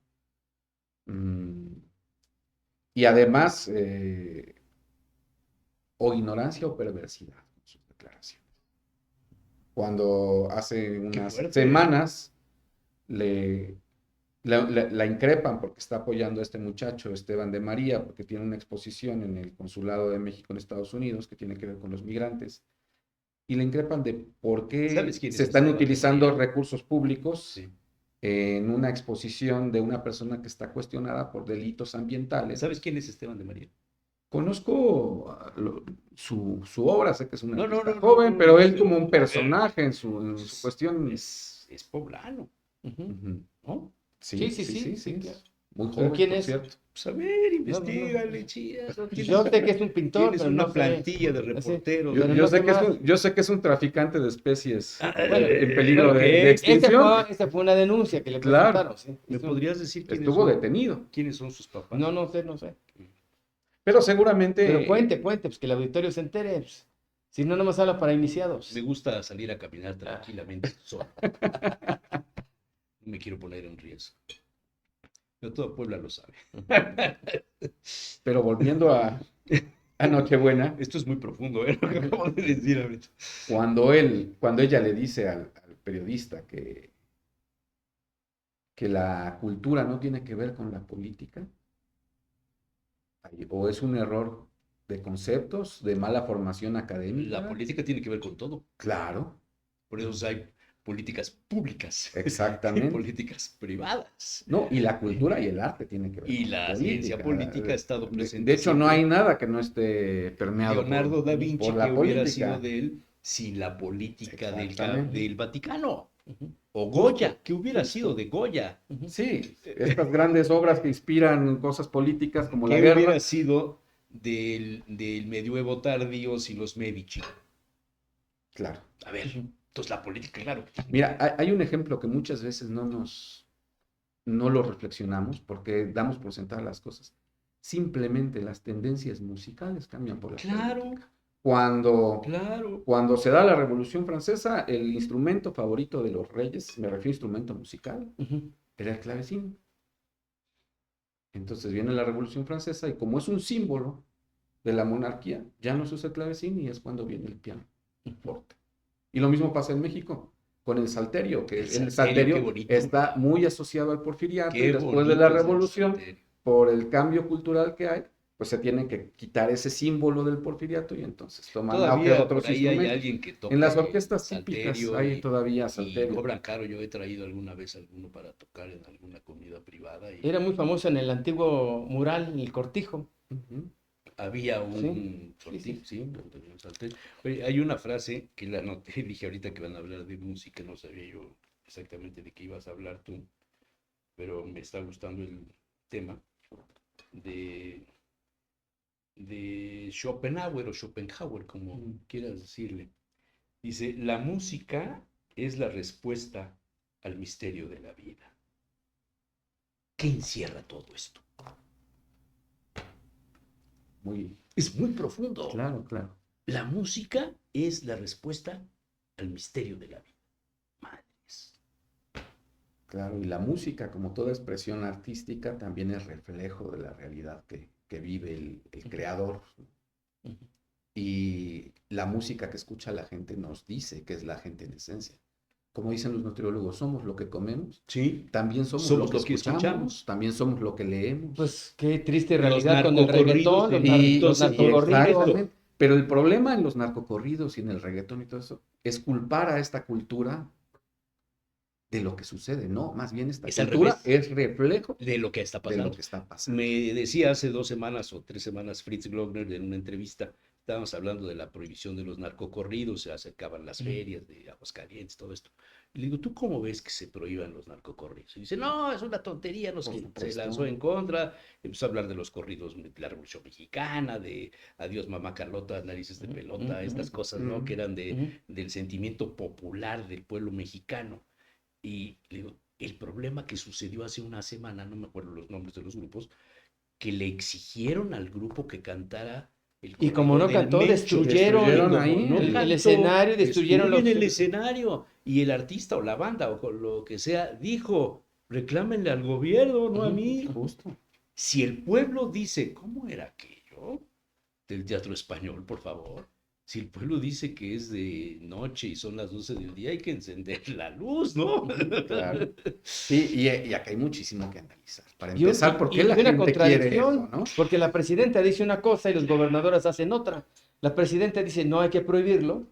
mm, y además o ignorancia o perversidad con sus declaraciones. Cuando hace Qué unas fuerte. semanas le, la increpan porque está apoyando a este muchacho, Esteban de María, porque tiene una exposición en el Consulado de México en Estados Unidos que tiene que ver con los migrantes, y le increpan de por qué ¿Sabes quién se es están Esteban de utilizando María? recursos públicos Sí. en una exposición de una persona que está cuestionada por delitos ambientales. ¿Sabes quién es Esteban de María? Conozco su obra, sé que es un No, no, artista no, joven, no, pero no, él como un pero, personaje en su cuestión. es poblano, Ujú. Ujú. ¿no? Sí, sí, sí, Sí, claro. muy ¿Pero joven, quién por es? cierto. Pues a ver, No, investigale, chía. No Yo sé que es un pintor, Tienes pero una no sé. plantilla de Así, reporteros. pero no sé más. Yo sé que es un traficante de especies Bueno, en peligro bueno, de extinción. esa fue una denuncia que le Claro, presentaron, sí. ¿Me podrías decir estuvo detenido. quiénes son sus papás? No, no sé. Pero Pero seguramente, cuente, pues que el auditorio se entere. Pues. Si no, nomás habla para iniciados. Me gusta salir a caminar tranquilamente solo. No me quiero poner en riesgo. Pero toda Puebla lo sabe. pero volviendo a Nochebuena, Esto es muy profundo, ¿eh? Lo que acabo de decir ahorita. cuando ella le dice al periodista que la cultura no tiene que ver con la política, o es un error de conceptos, de mala formación académica. La política tiene que ver con todo. Claro, Por eso hay políticas públicas y exactamente. políticas privadas. No, y la cultura y el arte tienen que ver Y con la la ciencia política ha estado presente De hecho, no siempre. hay nada que no esté permeado Leonardo da Vinci, por que la hubiera política. sido de él sin la política Exactamente. del Vaticano. Ujú, O Goya, Justo, que hubiera justo. sido de Goya. ujú. Sí, estas grandes obras que inspiran cosas políticas como la ¿Qué guerra. hubiera sido del medioevo tardío sin los Medici? Claro. A ver, Ujú. entonces la política, claro. Mira, hay un ejemplo que muchas veces no lo reflexionamos porque damos por sentadas las cosas. Simplemente las tendencias musicales cambian por la Claro, política. Cuando claro. Cuando se da la Revolución Francesa, el instrumento favorito de los reyes, me refiero a instrumento musical, Ujú. era el clavecín. Entonces viene la Revolución Francesa y como es un símbolo de la monarquía, ya no se usa el clavecín y es cuando viene el piano forte. Y lo mismo pasa en México con el salterio, que El el salterio, qué salterio bonito. está muy asociado al porfiriato y Qué después de la bonito es el Revolución, salterio. por el cambio cultural que hay, pues se tiene que quitar ese símbolo del porfiriato y entonces toman auge Todavía otros por ahí hay instrumentos. alguien que toca En las el orquestas típicas salterio hay todavía y salterio. cobran caro. Yo he traído alguna vez alguno para tocar en alguna comida privada y Era muy famoso en el antiguo mural, el Cortijo. Ujú. había Sí, un sí, sí. sí, tenía un salterio. Oye, hay una frase que la anoté, dije ahorita que van a hablar de música, no sabía yo exactamente de qué ibas a hablar tú, pero me está gustando el tema de, de Schopenhauer o Schopenhauer, como quieras decirle. Dice, la música es la respuesta al misterio de la vida. ¿Qué encierra todo esto? Muy Es muy profundo. claro, claro. La música es la respuesta al misterio de la vida. Madres. Claro, y la música, como toda expresión artística, también es reflejo de la realidad que vive el creador. Ujú. Y la música que escucha la gente nos dice que es la gente en esencia. Como dicen los nutriólogos, somos lo que comemos, Sí, también somos somos lo que escuchamos, también somos lo que leemos. Pues qué triste Los realidad con el narcocorridos reggaetón, de- Y, los entonces, narcocorridos. exactamente. Pero el problema en los narcocorridos y en el reggaetón y todo eso es culpar a esta cultura de lo que sucede. No, más bien esta Es al cultura revés es reflejo de lo que está de lo pasando. que está pasando. Me decía hace 2 semanas o 3 semanas Fritz Glockner en una entrevista estábamos hablando de la prohibición de los narcocorridos, se acercaban las ferias de Aguascalientes, todo esto. Y le digo, ¿tú cómo ves que se prohíban los narcocorridos? Y dice, no, es una tontería, no sé Por qué. Se supuesto. lanzó en contra, empezó a hablar de los corridos de la Revolución Mexicana, de Adiós Mamá Carlota, Narices de Pelota, estas cosas, ¿no? Que eran del sentimiento popular del pueblo mexicano. Y le digo, el problema que sucedió hace una semana, no me acuerdo los nombres de los grupos, que le exigieron al grupo que cantara el Y como no corrido del cantó, Mencho. destruyeron Destruyeron Como ahí no el cantó, escenario, destruyeron los... destruyen el escenario. Y el artista o la banda o con lo que sea dijo, reclámenle al gobierno, no a mí. Justo. Si el pueblo dice, ¿cómo era aquello? Del teatro español, por favor. Si el pueblo dice que es de noche y son las 12 del día, hay que encender la luz, ¿no? Claro. Sí, y acá hay muchísimo que analizar. Para Y un- empezar, ¿por y qué la una gente quiere contradicción, eso, no? porque la presidenta dice una cosa y los gobernadores hacen otra. La presidenta dice no hay que prohibirlo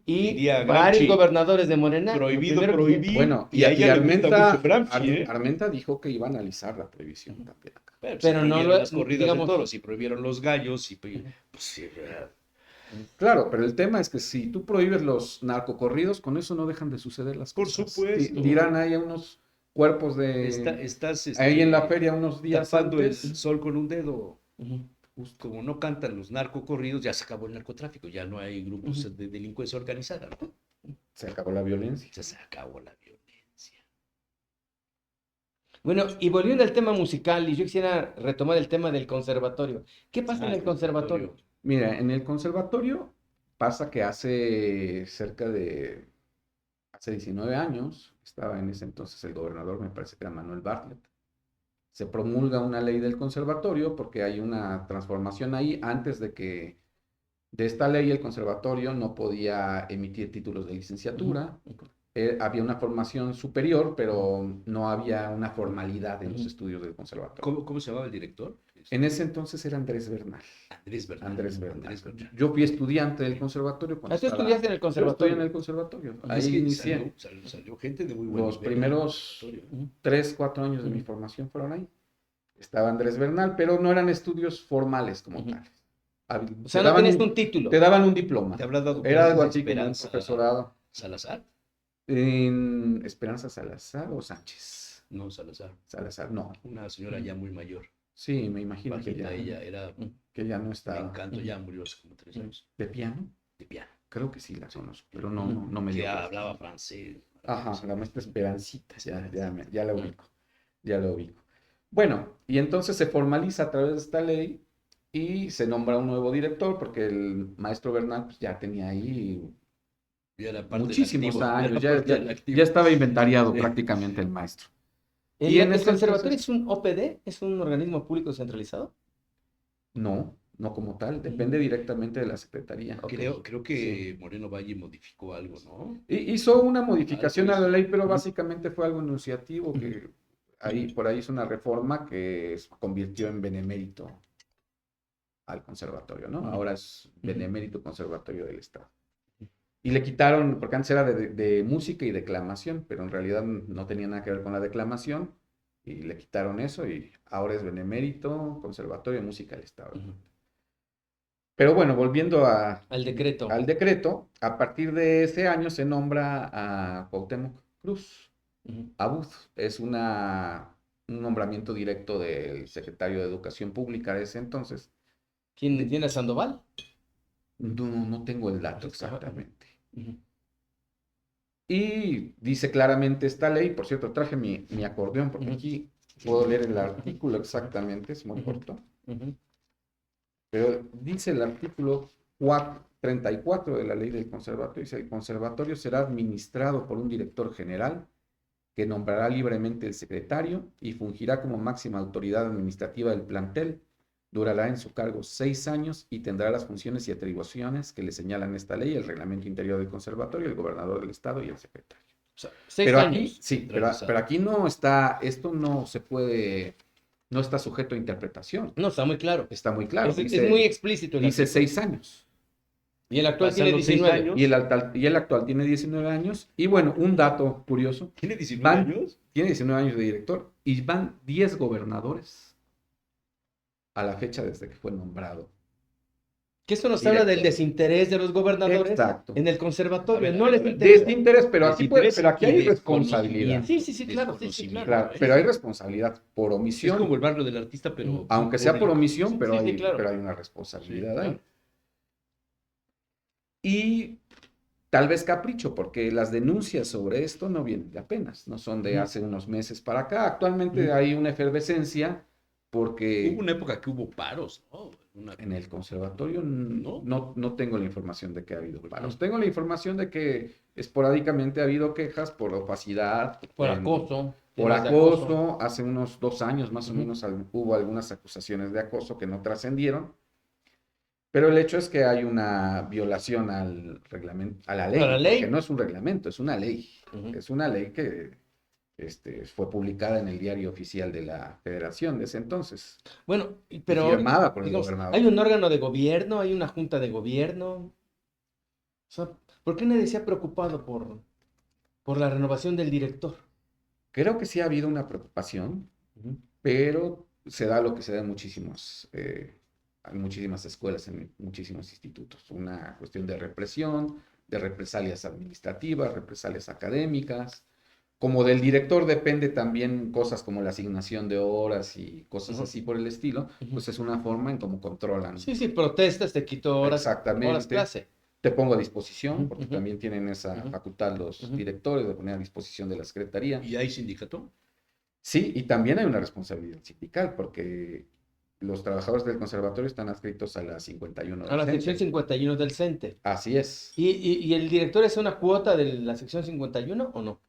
y Diría varios Gramsci, gobernadores de Morena lo prohibido primero que dicen, prohibir. Bueno, y a ella le gusta Armenta, mucho Gramsci, ¿eh? Armenta dijo que iba a analizar la prohibición también acá. Pero, Pero no prohibieron lo- las corridas digamos- de toros y prohibieron los gallos y pues sí, ¿verdad? Claro, pero el tema es que si tú prohíbes los narcocorridos, con eso no dejan de suceder las Por cosas. supuesto. Dirán ahí a unos cuerpos de... Estás ahí en la feria unos días tapando el antes. sol con un dedo. Ujú. Pues, como no cantan los narcocorridos, ya se acabó el narcotráfico, ya no hay grupos de delincuencia organizada, ¿no? Se acabó la violencia. Ya se acabó la violencia. Bueno, y volviendo al tema musical, y yo quisiera retomar el tema del conservatorio. ¿Qué pasa en el conservatorio? Mira, en el conservatorio pasa que hace 19 años, estaba en ese entonces el gobernador, me parece que era Manuel Bartlett, se promulga una ley del conservatorio porque hay una transformación ahí. Antes de esta ley el conservatorio no podía emitir títulos de licenciatura. Había una formación superior, pero no había una formalidad en los estudios del conservatorio. ¿Cómo se llamaba el director? En ese entonces era Andrés Bernal. Andrés Bernal. Andrés Bernal. Andrés Bernal. Yo fui estudiante del conservatorio cuando ¿Tú estudiaste en el Yo conservatorio? estudié en el conservatorio. Es Ahí que inicié. salió gente de muy buen Los nivel primeros en el conservatorio. 3-4 años de mi formación fueron ahí. Estaba Andrés Bernal, pero no eran estudios formales como tales. O sea, no tenías un título. Te daban un diploma. ¿Te habrá dado Era algo clases así como un Esperanza profesorado. Salazar? En Esperanza Salazar o Sánchez. No, Salazar. Salazar, no. Una señora ya muy mayor. Sí, me imagino Bajita ella, era que ya no un está. encanto, ya murió hace como 3 años. ¿De piano? De piano. Creo que sí la conozco, pero no me Que dio. hablaba francés. Ajá, la maestra Esperancita, ya la ubico, ya la ubico. Bueno, y entonces se formaliza a través de esta ley y se nombra un nuevo director porque el maestro Bernal pues, ya tenía ahí Ya era parte muchísimos del activo, años, ya era parte del activo. ya estaba inventariado Sí. prácticamente el maestro. ¿El, Y en el ese conservatorio entonces- es un OPD? ¿Es un organismo público centralizado? No como tal, depende directamente de la secretaría. Creo que Moreno Valle modificó algo, ¿no? Hizo una modificación a la hizo. ley, pero básicamente fue algo enunciativo que por ahí hizo una reforma que convirtió en benemérito al conservatorio, ¿no? Ahora es benemérito conservatorio del Estado. Y le quitaron, porque antes era de música y declamación, pero en realidad no tenía nada que ver con la declamación, y le quitaron eso, y ahora es benemérito conservatorio de música del Estado. Pero bueno, volviendo Al decreto. al decreto, a partir de ese año se nombra a Cuauhtémoc Cruz. Abud es un nombramiento directo del secretario de Educación Pública de ese entonces. ¿Quién tiene Sandoval? No tengo el dato exactamente. Y dice claramente esta ley, por cierto, traje mi acordeón porque aquí puedo leer el artículo exactamente, es muy corto. Pero dice el artículo 34 de la ley del conservatorio, dice, el conservatorio será administrado por un director general que nombrará libremente el secretario y fungirá como máxima autoridad administrativa del plantel. Durará en su cargo 6 años y tendrá las funciones y atribuciones que le señalan esta ley, el reglamento interior del conservatorio, el gobernador del estado y el secretario. O sea, 6 Pero años. aquí, sí, pero aquí no está, esto no se puede, no está sujeto a interpretación. No, está muy claro. Está muy claro. Es muy explícito. el Dice artículo. 6 años. Y el actual Pasan tiene los 6 19. años. Y el actual tiene 19 años. Y bueno, un dato curioso. ¿Tiene 19 años? Tiene 19 años de director. Y van 10 gobernadores a la fecha desde que fue nombrado Que esto nos habla del desinterés de los gobernadores Exacto. en el conservatorio. A ver, No les De interesa. este interés, pero Desinterés pero aquí y hay de responsabilidad. conocimiento, Sí, claro, sí, desconocimiento. Claro, pero hay responsabilidad por Es omisión, como el barrio del artista, pero aunque sea por omisión, pero Sí, claro. pero hay una Sí, responsabilidad ahí. claro. Y tal vez capricho, porque las denuncias sobre esto no vienen de apenas, no son de Ujú. hace unos meses para acá. Actualmente Ujú. hay una efervescencia porque Hubo una época que hubo paros, ¿no? en el conservatorio ¿No? no tengo la información de que ha habido paros. Ujú. Tengo la información de que esporádicamente ha habido quejas por opacidad, Por acoso. por temas de acoso. Hace unos 2 años más o Ujú. menos hubo algunas acusaciones de acoso que no trascendieron. Pero el hecho es que hay una violación al reglamento, a la ley, A la ley. porque no es un reglamento, es una ley. Ujú. Es una ley que fue publicada en el diario oficial de la Federación de ese entonces Bueno, y pero firmada por el digamos, gobernador. hay un órgano de gobierno, hay una junta de gobierno. O sea, ¿por qué nadie se ha preocupado por la renovación del director? Creo que sí ha habido una preocupación, Ujú. pero se da lo que se da en muchísimas escuelas, en muchísimos institutos. Una cuestión de represión, de represalias administrativas, represalias académicas. Como del director depende también cosas como la asignación de horas y cosas Ujú. así por el estilo, Ujú. pues es una forma en cómo controlan. Sí, protestas, te quito horas Exactamente. clase. Te pongo a disposición, Ujú, porque ujú, también tienen esa ujú, facultad los ujú. directores de poner a disposición de la Secretaría. ¿Y hay sindicato? Sí, y también hay una responsabilidad sindical, porque los trabajadores del conservatorio están adscritos a la 51 A del la sección CENTE. 51 del CENTE. Así es. ¿Y el director es una cuota de la sección 51 o no?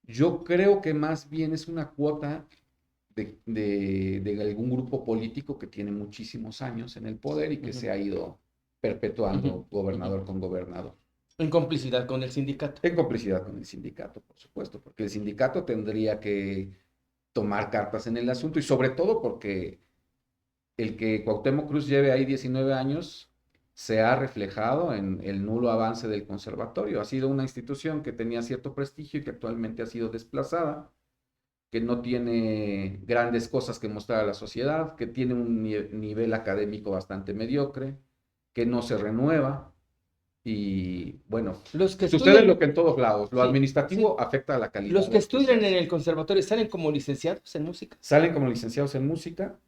Yo creo que más bien es una cuota de algún grupo político que tiene muchísimos años en el poder y que Ujú, se ha ido ujú, perpetuando ujú. gobernador con gobernador. En complicidad con el sindicato. En complicidad con el sindicato, por supuesto, porque el sindicato tendría que tomar cartas en el asunto y sobre todo porque el que Cuauhtémoc Cruz lleve ahí 19 años se ha reflejado en el nulo avance del conservatorio. Ha sido una institución que tenía cierto prestigio y que actualmente ha sido desplazada, que no tiene grandes cosas que mostrar a la sociedad, que tiene un nivel académico bastante mediocre, que no se renueva. Y bueno, Los que sucede estudian, lo que en todos lados. Lo sí, sí. administrativo afecta a la calidad Los de que lo que se estudian en hace. el conservatorio salen como licenciados en música. Salen como licenciados en música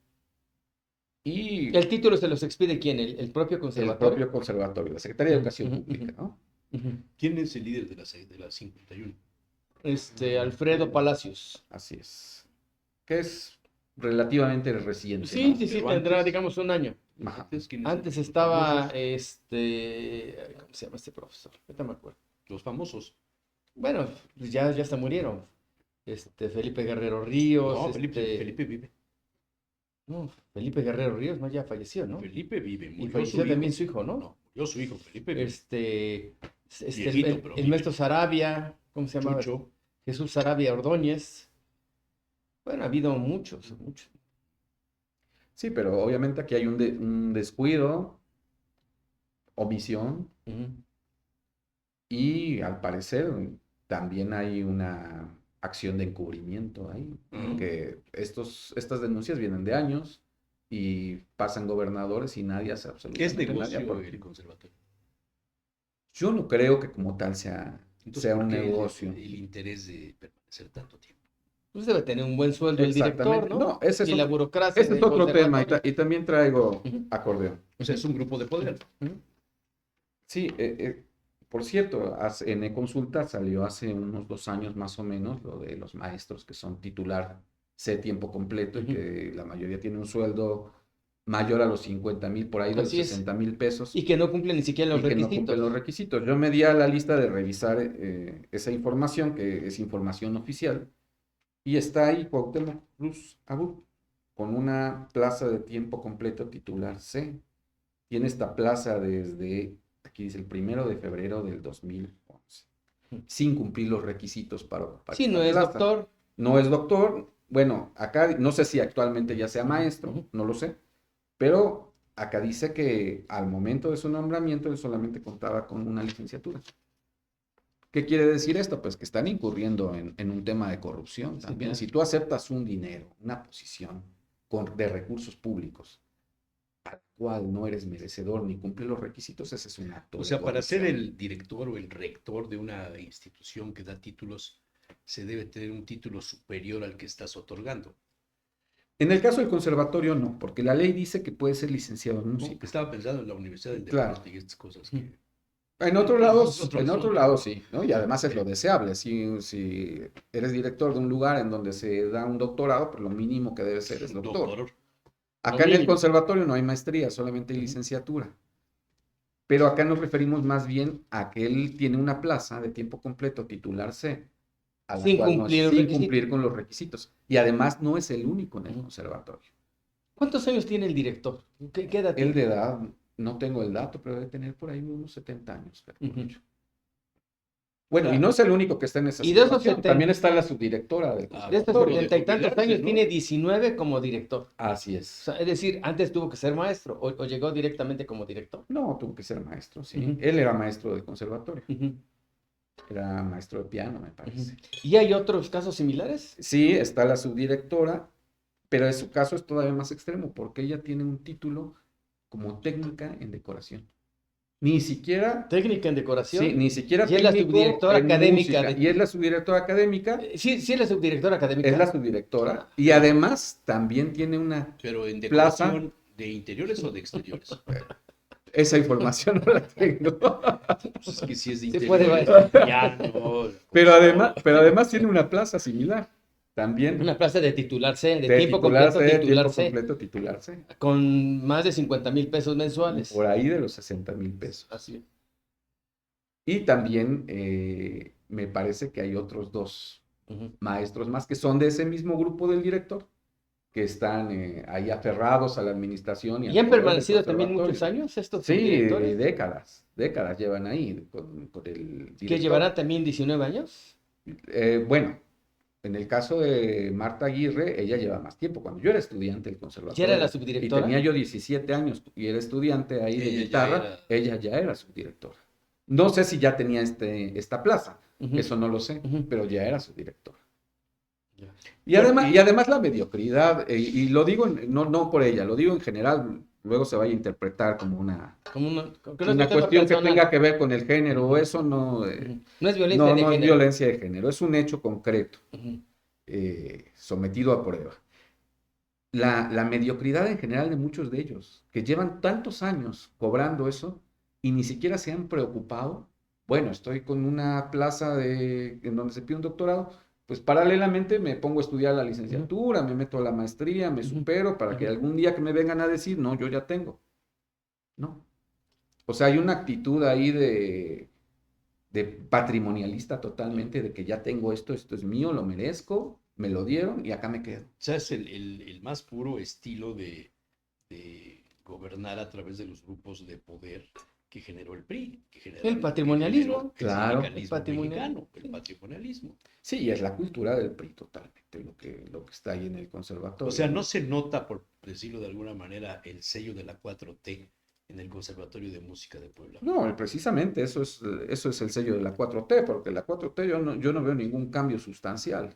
y El título se los expide quién, el propio el conservatorio. propio conservatorio, la Secretaría de Ujú, Educación ujú, Pública, ¿no? ujú. ¿Quién es el líder de la 51? Alfredo Palacios. Así es. Que es relativamente reciente, Sí, ¿no? sí, Pero tendrá, antes, digamos, un año. Ajá. ¿quiénes Antes eran? estaba, Famosos, ¿cómo se llama este profesor? Ahorita me acuerdo. los famosos. Bueno, pues ya se murieron. Felipe Guerrero Ríos, No, Felipe vive. no, Felipe Guerrero Ríos, no, ya falleció, ¿no? Felipe vive. Y Murió falleció su también hijo. su hijo, ¿no? No, murió su hijo. Felipe vive. El, Pero el vive. maestro Sarabia, ¿cómo se llamaba? Chucho. Jesús Sarabia Ordóñez. Bueno, ha habido muchos. Sí, pero obviamente aquí hay un descuido, omisión Ujú. y al parecer también hay una acción de encubrimiento ahí, porque estas denuncias vienen de años y pasan gobernadores y nadie hace ¿Qué es absolutamente nada. negocio el conservatorio? Yo no creo que como tal Entonces, sea ¿por un qué negocio. el interés de permanecer tanto tiempo? Pues debe tener un buen sueldo el director, Exactamente. ¿no? No, ese es Y la otro, burocracia ese es del otro tema y, conservatorio. y también traigo Ujú, acordeón. O sea, es un grupo de poder. ujú. Sí, por cierto, en e-consulta salió hace unos 2 años más o menos lo de los maestros que son titular C tiempo completo y Ujú. que la mayoría tiene un sueldo mayor a los 50,000, por ahí de los Así es. 60,000 pesos Y que no cumplen ni siquiera los y que no cumplen los requisitos. requisitos. Yo me di a la lista de revisar esa información, que es información oficial, y está ahí Cuauhtémoc Cruz Abud, con una plaza de tiempo completo titular C. Tiene esta plaza desde, aquí dice, el 1 de febrero del 2011, sin cumplir los requisitos para ocupar Sí, esta no es plaza. doctor. No es doctor, bueno, acá no sé si actualmente ya sea maestro, Ujú. no lo sé, pero acá dice que al momento de su nombramiento él solamente contaba con una licenciatura. ¿Qué quiere decir esto? Pues que están incurriendo en un tema de corrupción Sí, también. claro. Si tú aceptas un dinero, una posición de recursos públicos, al cual no eres merecedor ni cumple los requisitos, ese es un acto O de sea, para ser corrupción. el director o el rector de una institución que da títulos, se debe tener un título superior al que estás otorgando. En el caso del conservatorio, no, porque la ley dice que puede ser licenciado en ¿No? música. Estaba pensando en la Universidad del Claro. Deporte y estas cosas que... En otro lado sí, ¿no? Y además es lo Sí. deseable. Si eres director de un lugar en donde se da un doctorado, pues lo mínimo que debe ser es doctor. Doctor. Acá Lo en el mínimo. conservatorio no hay maestría, solamente hay licenciatura. Pero acá nos referimos más bien a que él tiene una plaza de tiempo completo titular C, a la Sin cual no es cumplir el sin requisito. cumplir con los requisitos. Y además no es el único en el Ujú. conservatorio. ¿Cuántos años tiene el director? ¿Qué edad Él tiene? de edad, no tengo el dato, pero debe tener por ahí unos 70 años, calculo Ujú. yo. Bueno, y no es el único que está en esa Y de esos situación. 70, También está la subdirectora del Ah, de estos pero conservatorio. de 70 y tantos jubilarse, años, ¿no? tiene 19 como director. Así O es. sea, es decir, antes tuvo que ser maestro o llegó directamente como director. No, tuvo que ser maestro, sí. Ujú. Él era maestro del conservatorio. Ujú, Era maestro de piano, me ujú. parece. ¿Y hay otros casos similares? Sí, está la subdirectora, pero en su caso es todavía más extremo porque ella tiene un título como técnica en decoración. Ni siquiera, Técnica en sí, decoración. ni siquiera Y es la técnico subdirectora en académica música. de... Y es la subdirectora académica, Sí, sí es la subdirectora es la académica. subdirectora, Ah, y además también tiene una Pero en plaza. decoración de interiores o de exteriores. Esa información no la tengo. Pues es que si es de se puede... interiores, piano, Pero consola. además tiene una plaza similar. También Una plaza de titularse, de de tiempo completo, titularse, de tiempo titularse, completo, titularse. con más de 50,000 pesos Por mensuales. ahí de los 60,000 pesos. Así. Y también me parece que hay otros dos Ujú. maestros más que son de ese mismo grupo del director, que están ahí aferrados a la administración y ¿Y al han poder del permanecido también conservatorio. muchos años estos Sí, subdirectores? décadas llevan ahí con el ¿Que llevará director. también 19 años? Bueno, en el caso de Marta Aguirre, ella lleva más tiempo. Cuando yo era estudiante del ¿Ya era la conservatorio y subdirectora? tenía yo 17 años y era estudiante ahí de Ella ya guitarra, era... ella ya era subdirectora. No sé si ya tenía esta plaza, Ujú, eso no lo sé, ujú. pero ya era subdirectora. Ya. Bueno, Y además la mediocridad, y lo digo no por ella, lo digo en general, luego se vaya a interpretar como Como que no es un una tema cuestión que personal. tenga que ver con el género, Ujú, eso no, ujú. No es violencia de no es género. violencia de género, es un hecho concreto, Ujú. sometido a prueba. La mediocridad en general de muchos de ellos, que llevan tantos años cobrando eso y ni siquiera se han preocupado. Bueno, estoy con una plaza en donde se pide un doctorado, pues paralelamente me pongo a estudiar la Ujú, licenciatura, me meto a la maestría, me ujú, supero para que ujú. algún día que me vengan a decir, no, yo ya tengo. No. O sea, hay una actitud ahí de patrimonialista totalmente, de que ya tengo esto es mío, lo merezco, me lo dieron y acá me quedo. o sea, es el más puro estilo de gobernar a través de los grupos de poder que generó el PRI, El patrimonialismo. el Claro. El sindicalismo patrimonialismo. mexicano, el patrimonialismo. Sí, y es la cultura del PRI totalmente, lo que está ahí en el O conservatorio, sea, ¿no? no se nota, por decirlo de alguna manera, el sello de la 4T en el Conservatorio de Música de Puebla. No, precisamente eso es el sello de la 4T, porque la 4T yo no veo ningún cambio sustancial.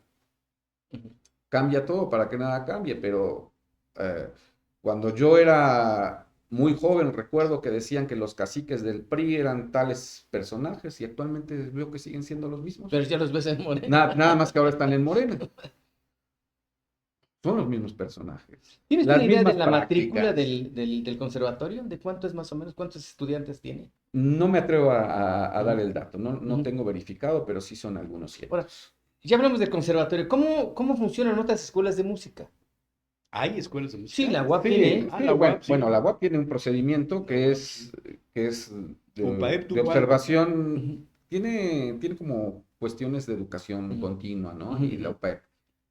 Ujú. Cambia todo para que nada cambie, pero cuando yo era muy joven recuerdo que decían que los caciques del PRI eran tales personajes y actualmente veo que siguen siendo los mismos. Pero ya los ves en Morena. Nada más que ahora están en Morena. Son los mismos personajes, ¿Tienes las una idea de mismas la matrícula prácticas. del conservatorio? ¿De cuánto es más o menos? ¿Cuántos estudiantes tiene? No me atrevo a dar Ujú, el dato, no ujú. tengo verificado, pero sí son algunos Ahora, cientos. ya hablamos del conservatorio. ¿Cómo funcionan otras escuelas de música? ¿Hay escuelas de Sí, música? la UAP Sí, tiene. Ah, sí, la UAP, sí. bueno, la UAP tiene un procedimiento que es Compaep de tuvo algo. observación, Ujú, tiene como cuestiones de educación ujú, continua, ¿no? ujú, Y la ujú. UPEP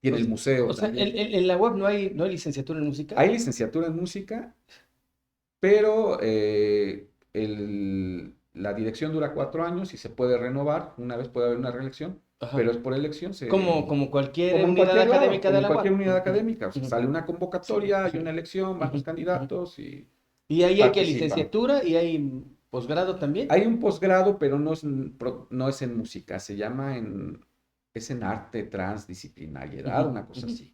tiene O el sea, museo o sea, también. en la UAP no hay licenciatura en música. Hay licenciatura en música, pero la dirección dura 4 años y se puede renovar, una vez puede haber una reelección, Ajá. pero es por elección, Como cualquier como en unidad cualquier lado, académica como de en la cualquier UAP. unidad académica, o sea, Ujú, sale una sí, convocatoria, hay sí. una elección, van Ujú, los ujú. candidatos y Y ahí hay que participan. licenciatura y hay posgrado también. Hay un posgrado, pero no es en música, es en arte, transdisciplinariedad, Ujú, una cosa ujú. así.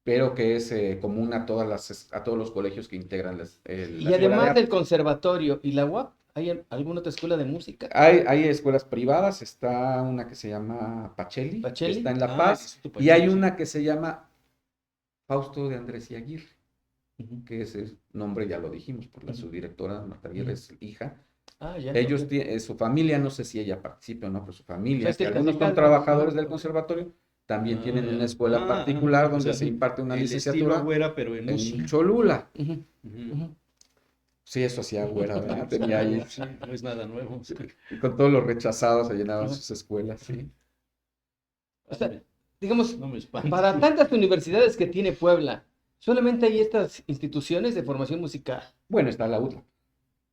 pero que es común a a todos los colegios que integran la Y Escuela de además Arte. del conservatorio y la UAP, ¿hay alguna otra escuela de música? Hay escuelas privadas, está una que se llama Pacelli, que ¿Pacelli? está en La Ah, Paz, Instituto y hay Pacheco, sí. una que se llama Fausto de Andrés y Aguirre, Ujú. que ese nombre ya lo dijimos, por la Ujú. subdirectora Marta Aguirre es hija. Ah, ya. Ellos Ok. su familia, no sé si ella participa o no, pero su O sea, familia, es que algunos son certificado. trabajadores Ah, del ok. conservatorio, también Ah, tienen una ya. escuela particular O donde sea, se imparte una el estilo licenciatura Güera, pero en en música. Cholula. Ujú, Ujú. ujú. Sí, eso hacía Güera, ¿verdad? Sí, Tenía ahí, sí, no es nada nuevo. con todos los rechazados se llenaban Ajá. sus escuelas, sí. O sea, digamos, No me espanta. para tantas universidades que tiene Puebla, solamente hay estas instituciones de formación musical. Bueno, está la UTLA,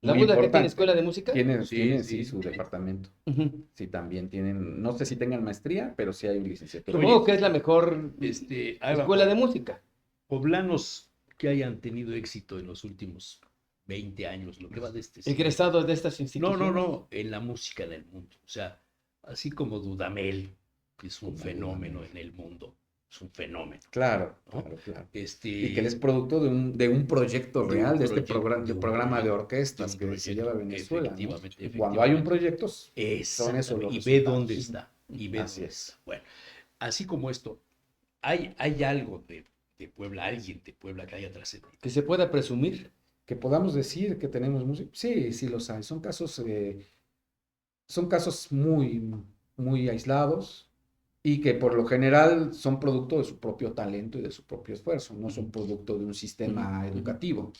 ¿La muy UDA que tiene importante. escuela de música? Sí, Sí, sí. su departamento. Ujú. Sí, también tienen, no sé si tengan maestría, pero sí hay licenciatura. Supongo Oye, que es la mejor ahí va, escuela de música. poblanos que hayan tenido éxito en los últimos 20 años, lo que va de este siglo. Egresados de estas instituciones. No, en la música en el mundo. O sea, así como Dudamel, que es un Como fenómeno Dudamel. en el mundo. Es un fenómeno, Claro, ¿no? claro, claro. Este, Y que él es producto de un proyecto de un real, de este proyecto, de un programa de proyecto, orquestas de un que se lleva a proyecto, Venezuela, ¿no? efectivamente, Y cuando hay un efectivamente. proyecto, son esos los Exactamente. Y ve dónde resultados. está. Y ve Así dónde es. está. Bueno, así como esto, hay algo de Puebla, alguien de Puebla que haya trascendido. Que se pueda presumir. Que podamos decir que tenemos música, sí, sí los hay. Son casos muy, muy aislados y que por lo general son producto de su propio talento y de su propio esfuerzo, no son producto de un sistema Ujú, ujú. educativo.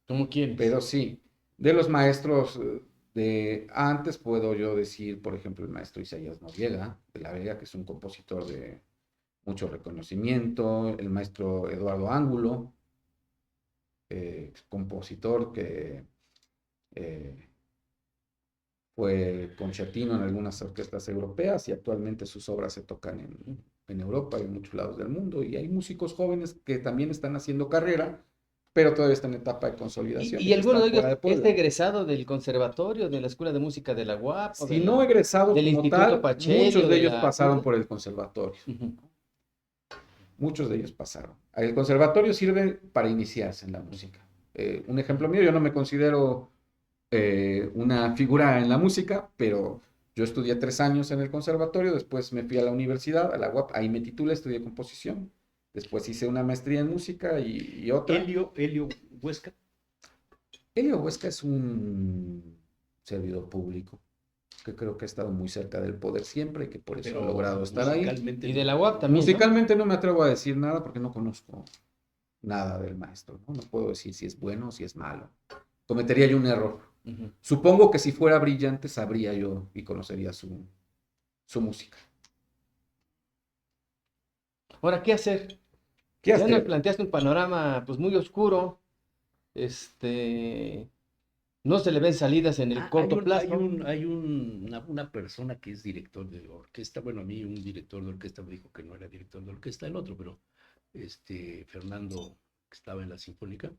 ¿Cómo quieres? Pero sí, de los maestros de antes puedo yo decir, por ejemplo, el maestro Isaías Noriega de la Vega, que es un compositor de mucho reconocimiento, el maestro Eduardo Ángulo, compositor que eh, fue concertino en algunas orquestas europeas y actualmente sus obras se tocan en Europa y en muchos lados del mundo. Y hay músicos jóvenes que también están haciendo carrera, pero todavía están en etapa de consolidación y ¿Y que alguno están de ellos fuera de es Puebla. egresado del conservatorio, de la Escuela de Música de la UAP o Si no egresados del como Instituto tal, Pacelli muchos o de de ellos la pasaron UDLA? por el conservatorio. Ujú. Muchos de ellos pasaron. El conservatorio sirve para iniciarse en la música. Un ejemplo mío, yo no me considero una figura en la música, pero yo estudié 3 años en el conservatorio, después me fui a la universidad, a la UAP, ahí me titulé, estudié composición, después hice una maestría en música y otra. Helio Huesca. Elio Huesca es un servidor público que creo que ha estado muy cerca del poder siempre y que por eso ha Pero logrado estar ahí. musicalmente Y no. de la UAP también, ¿no? Musicalmente no me atrevo a decir nada porque no conozco nada del maestro, ¿no? No puedo decir si es bueno o si es malo. Cometería yo un error. Ujú. Supongo que si fuera brillante sabría yo y conocería su música. Ahora, ¿qué hacer? ¿Qué Ya nos hacer? planteaste un panorama pues muy oscuro. No se le ven salidas en el corto plazo. Una persona que es director de orquesta. Bueno, a mí un director de orquesta me dijo que no era director de orquesta, el otro, pero Fernando, que estaba en la Sinfónica,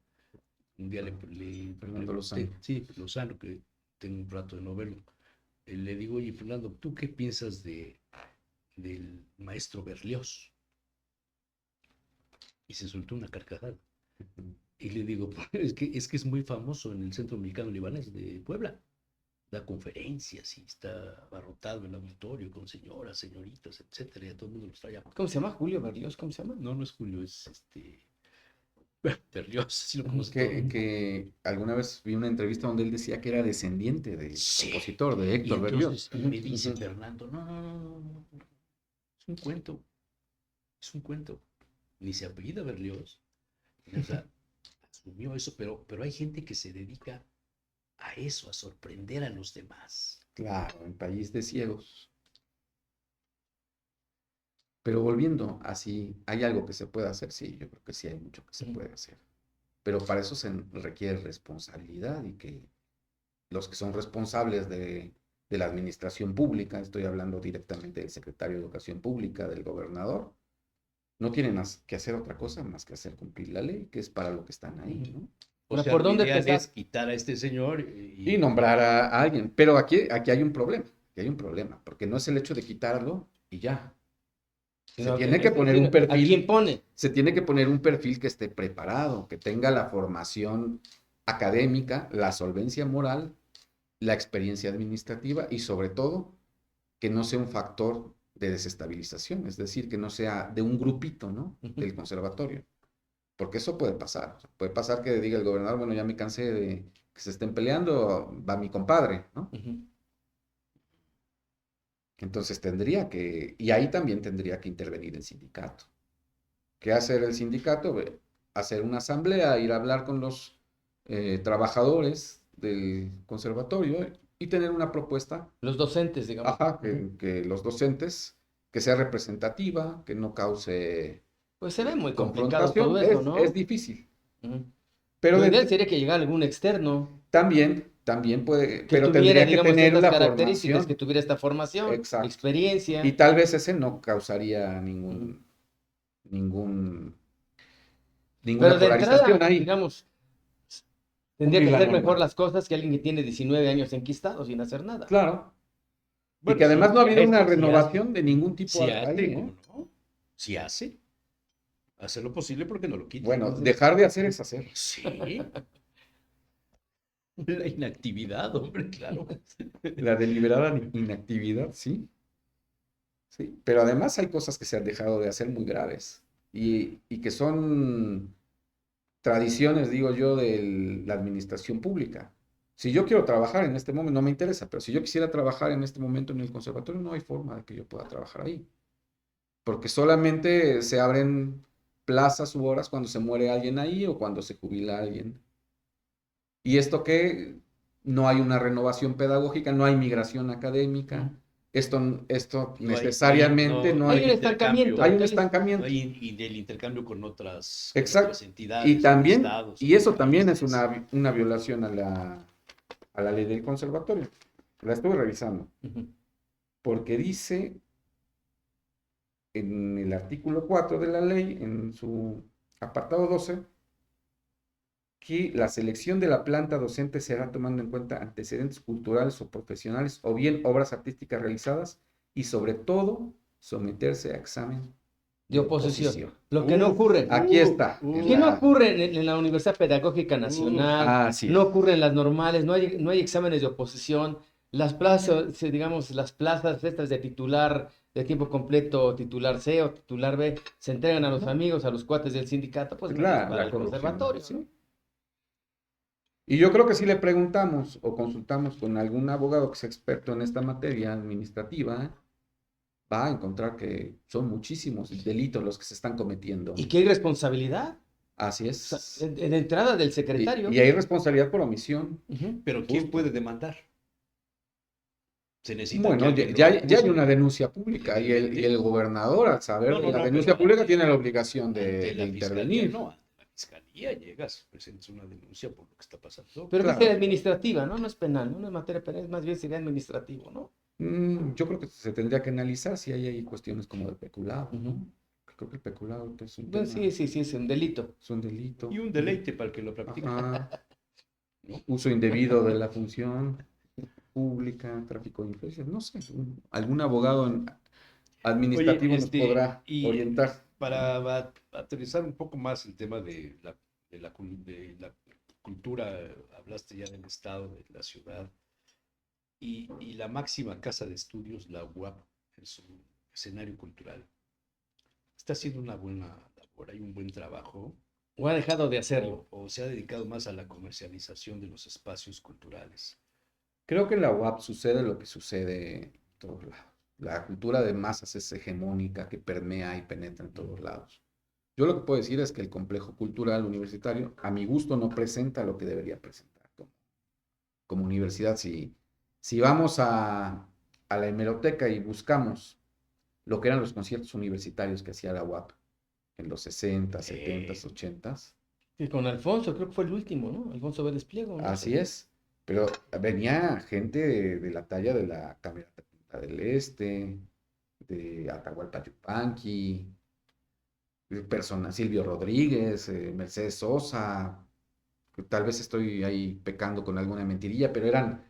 un día le Fernando pregunté, Lozano. sí, Lozano, que tengo un rato de no verlo, le digo, oye, Fernando, ¿tú qué piensas del maestro Berlioz? Y se soltó una carcajada. Y le digo, es que es muy famoso en el Centro Mexicano Libanés de Puebla. Da conferencias y está abarrotado el auditorio con señoras, señoritas, etcétera, y a todo el mundo los trae a... ¿Cómo se llama? Julio Berlioz, ¿cómo se llama? No es Julio, es Berlioz, sí lo conoce todo el Que, mundo. que alguna vez vi una entrevista donde él decía que era descendiente del Sí. compositor, de Y Héctor entonces Berlioz. me dice Ujú. Fernando, no, es un cuento, es un cuento. Ni se apellida Berlioz, o sea, asumió eso, pero hay gente que se dedica a eso, a sorprender a los demás. Claro, en País de Ciegos. Pero volviendo así, ¿hay algo que se pueda hacer? Sí, yo creo que sí hay mucho que se puede hacer. Pero para eso se requiere responsabilidad y que los que son responsables de la administración pública, estoy hablando directamente del secretario de Educación Pública, del gobernador, no tienen más que hacer otra cosa más que hacer cumplir la ley, que es para lo que están ahí, ¿no? O Ahora, sea, ¿por lo dónde ideal empezar? es quitar a este señor Y nombrar a alguien. Pero aquí hay un problema, porque no es el hecho de quitarlo y ya. Se Sino tiene es que poner decir, un ¿a quién perfil, pone? se tiene que poner un perfil que esté preparado, que tenga la formación académica, la solvencia moral, la experiencia administrativa y sobre todo que no sea un factor de desestabilización, es decir, que no sea de un grupito, ¿no? Ujú, Del conservatorio, porque eso puede pasar. Puede pasar que diga el gobernador, bueno, ya me cansé de que se estén peleando, va mi compadre, ¿no? ujú. Entonces tendría que, y ahí también tendría que intervenir el sindicato. ¿Qué hacer el sindicato? Hacer una asamblea, ir a hablar con los trabajadores del conservatorio y tener una propuesta, Los docentes, digamos. ajá, Ujú. que los docentes, que sea representativa, que no cause Pues se ve muy complicado todo confrontación. eso, Es ¿no? difícil, Ujú. pero Lo ideal sería que llegara algún externo también puede, que pero tuviera, tendría que digamos, tener estas la características, que formación. tuviera esta formación, Exacto. Y experiencia. tal vez ese no causaría Ujú. ningún, Pero ninguna de polarización entrada, ahí. digamos, tendría Cumplir que la hacer norma. mejor las cosas que alguien que tiene 19 años enquistado sin hacer nada. Claro. Y Bueno, que además sí, no ha habido una eso sí hace. renovación de ningún tipo Sí hace, ahí, ¿eh? ¿cómo no? Sí hace. Hace lo posible porque no lo quite. Bueno, Entonces, dejar de hacer es hacer. Sí, la inactividad, hombre, claro. La deliberada inactividad, sí, sí. Pero además hay cosas que se han dejado de hacer muy graves y que son tradiciones, digo yo, de la administración pública. Si yo quiero trabajar en este momento, no me interesa, pero si yo quisiera trabajar en este momento en el conservatorio, no hay forma de que yo pueda trabajar ahí. Porque solamente se abren plazas u horas cuando se muere alguien ahí o cuando se jubila alguien. Y esto que no hay una renovación pedagógica, no hay migración ujú. académica, esto necesariamente No no Hay hay un hay, hay estancamiento. intercambio. un Él No estancamiento. hay y del intercambio con otras Exacto. Y entidades, con también, estados, y con eso también es países. una violación a la ley del conservatorio. La estuve revisando, Ujú. porque dice en el artículo 4 de la ley, en su apartado 12, que la selección de la planta docente será tomando en cuenta antecedentes culturales o profesionales o bien obras artísticas realizadas y sobre todo someterse a examen De de oposición. oposición. Lo que no Uf, ocurre. Aquí está, en Que no la... ocurre en la Universidad Pedagógica uf. Nacional, Así no es. ocurre en las normales, no hay exámenes de oposición. Las plazas, digamos, las plazas estas de titular de tiempo completo, titular C o titular B, se entregan a los amigos, a los cuates del sindicato, pues menos para La el corrupción, conservatorio, ¿no? sí. Y yo creo que si le preguntamos o consultamos con algún abogado que sea experto en esta materia administrativa, va a encontrar que son muchísimos delitos los que se están cometiendo. Y qué irresponsabilidad. Así O sea, es. en entrada del Y secretario. hay responsabilidad por omisión, Ujú. Pero ¿quién justo. puede demandar? Se necesita que Bueno, alguien lo ya hay acuse. una denuncia pública y el Evidente. gobernador, al saber No, de no, la no, denuncia pero pública, tiene la obligación ante de la fiscalía intervenir. no. Ante la fiscalía llegas, presentas una denuncia por lo que está pasando. Pero que sería Claro. administrativa, ¿no? No es penal, ¿no? No es materia penal, es más bien sería administrativo, ¿no? Yo creo que se tendría que analizar si hay ahí cuestiones como de peculado, Ujú. ¿no? Creo que el peculado es un Bueno, tema, sí, es un delito. es un delito. Y un deleite para el que lo practica. Ajá. ¿No? Uso indebido de la función pública, tráfico de influencias, no sé, algún abogado Oye, administrativo nos podrá y orientar. aterrizar un poco más el tema de la cultura, hablaste ya del estado, de la ciudad, y la máxima casa de estudios, la UAP, en su escenario cultural. Está haciendo una buena labor, hay un buen trabajo, O ha dejado de hacerlo. o se ha dedicado más a la comercialización de los espacios culturales. Creo que en la UAP sucede lo que sucede en todos lados. La cultura de masas es hegemónica, que permea y penetra en todos lados. Yo lo que puedo decir es que el complejo cultural universitario, a mi gusto, no presenta lo que debería presentar como universidad. Si vamos a la hemeroteca y buscamos lo que eran los conciertos universitarios que hacía la UAP en los 60, 70, 80, Y con Alfonso, creo que fue el último, ¿no? Alfonso Vélez Pliego, no así sé. es. Pero venía gente de la talla de la Camerata Punta del Este, de Atahualpa Yupanqui, Silvio Rodríguez, Mercedes Sosa, tal vez estoy ahí pecando con alguna mentirilla, pero eran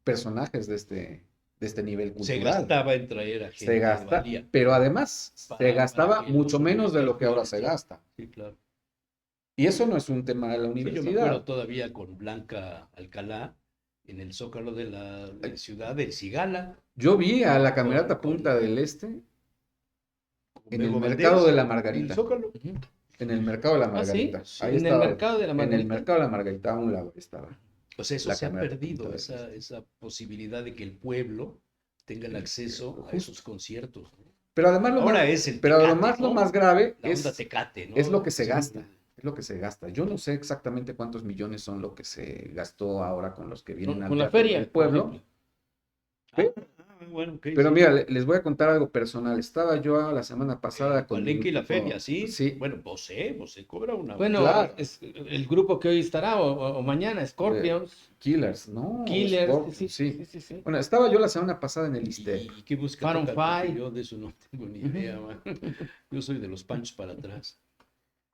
personajes de de este nivel Se cultural. gastaba en traer a gente Se que gasta, valía. pero además se Para gastaba que mucho los menos de lo que ahora universitarios se pudieran gasta. Sí, claro. Y eso no es un tema de la Sí, yo me universidad. acuerdo todavía con Blanca Alcalá en el Zócalo de la ciudad del Cigala, Yo vi a la con- camerata con- Punta del Este con en el Bebo mercado de Valdés, la en el Margarita. Zócalo. Ujú. En el mercado de la Ah, sí, Margarita. Ahí en el estaba. mercado de la En el Margarita. mercado de la Margarita, a un lado estaba. O sea, eso La se ha camerata Punta perdido, del esa, Este. esa posibilidad de que el pueblo tenga el acceso a Justo. esos conciertos, ¿no? Pero además Ahora es el pero Tecate, además lo ¿no? más grave La onda Tecate, es ¿no? lo que se Sí. gasta. Es lo que se gasta. Yo no sé exactamente cuántos millones son lo que se gastó ahora con los que vienen al Con la Teatro feria, del por Pueblo. ejemplo. Bueno, ok, Pero sí. mira, les voy a contar algo personal. Estaba yo la semana pasada El con mi Palenque y la grupo- feria, ¿sí? Sí, Bueno, vos cobra una... Bueno, Claro. es el grupo que hoy estará o mañana, Scorpions, Killers, ¿no? Killers, Scorpions, sí. sí. Bueno, estaba yo la semana pasada en el ISTEP. ¿Y qué busca Maroon tocar? Porque five. yo de eso no tengo ni idea, man. Yo soy de los panchos para atrás.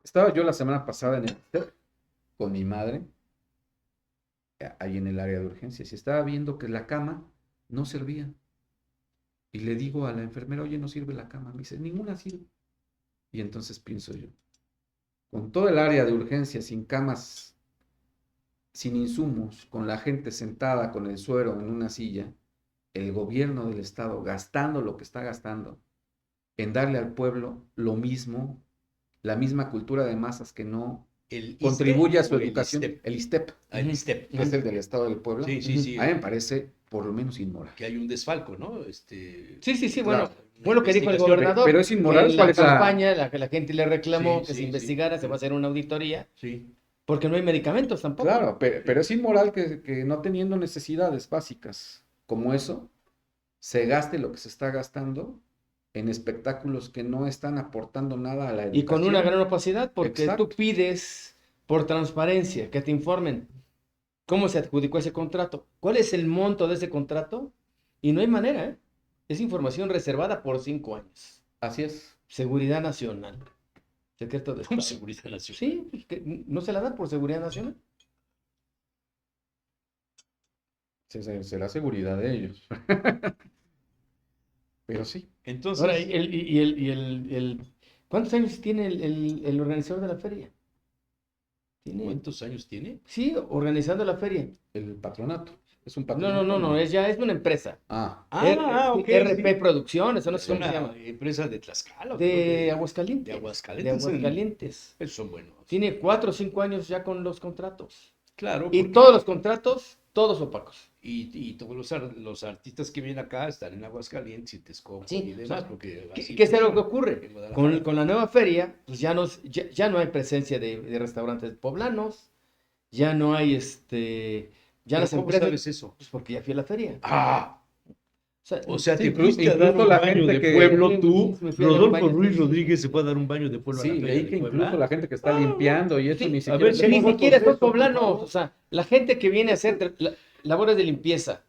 Estaba yo la semana pasada en el ISTEP con mi madre, ahí en el área de urgencias, y estaba viendo que la cama no servía. Y le digo a la enfermera, oye, no sirve la cama. Me dice, ninguna sirve. Y entonces pienso yo, con todo el área de urgencias, sin camas, sin insumos, con la gente sentada con el suero en una silla, el gobierno del estado gastando lo que está gastando en darle al pueblo lo mismo, la misma cultura de masas que no ¿El contribuye a su ISTE o educación, el ISTEP, Ah, el ISTEP. que es el del estado del pueblo, Sí, sí, sí. a mí me parece por lo menos inmoral. Que hay un desfalco, ¿no? Sí, Claro. bueno, fue lo que dijo el Investigación. gobernador. Pero es inmoral, En ¿cuál la es la- campaña, la gente le reclamó Sí, que sí, se sí. investigara, se va a hacer una auditoría, Sí. porque no hay medicamentos tampoco. Claro, pero es inmoral que no teniendo necesidades básicas como eso, se gaste lo que se está gastando en espectáculos que no están aportando nada a la educación. Y con una gran opacidad, porque Exacto. tú pides por transparencia que te informen cómo se adjudicó ese contrato, cuál es el monto de ese contrato, y no hay manera, ¿eh? Es información reservada por 5 años. Así es. Seguridad Nacional, secreto de Como Estado. seguridad nacional. Sí, pues, que no se la dan por Seguridad Nacional. Será seguridad de ellos. Pero sí. Entonces, Ahora, ¿cuántos años tiene el organizador de la feria? Tiene, ¿cuántos años tiene? sí, organizando la feria. El patronato. Es un No, patronato. no, ya es una empresa. Ah, Ok, RP sí. Producciones, o no sé Es cómo se una llama. empresa de Tlaxcala. ¿o De qué? Aguascalientes. De De Aguascalientes. Aguascalientes. Esos son buenos. Tiene 4 o 5 años ya con los contratos. Claro. Y porque- todos los contratos, todos opacos. Y todos los artistas que vienen acá están en Aguascalientes y Texcoco Sí, y o demás. sea, Porque ¿Qué, así qué es lo que funciona ocurre? en Guadalajara. Con la nueva feria, pues ya no hay presencia de restaurantes poblanos, ya no hay ya ¿Pero las cómo empresas, sabes eso? pues porque ya fui a la feria. O sea, Sí, te incluso- fuiste a dar un incluso la baño gente de que- pueblo, Sí, tú, me fui a dar un Rodolfo baño, Ruiz sí. Rodríguez se fue a dar un baño de pueblo a sí, la feria leí de que Puebla. incluso la gente que está limpiando y eso Sí, ni a siquiera. ver, se sí, Ni pone- siquiera fotos de son eso, por poblanos, favor. o sea, la gente que viene a hacer labores de limpieza,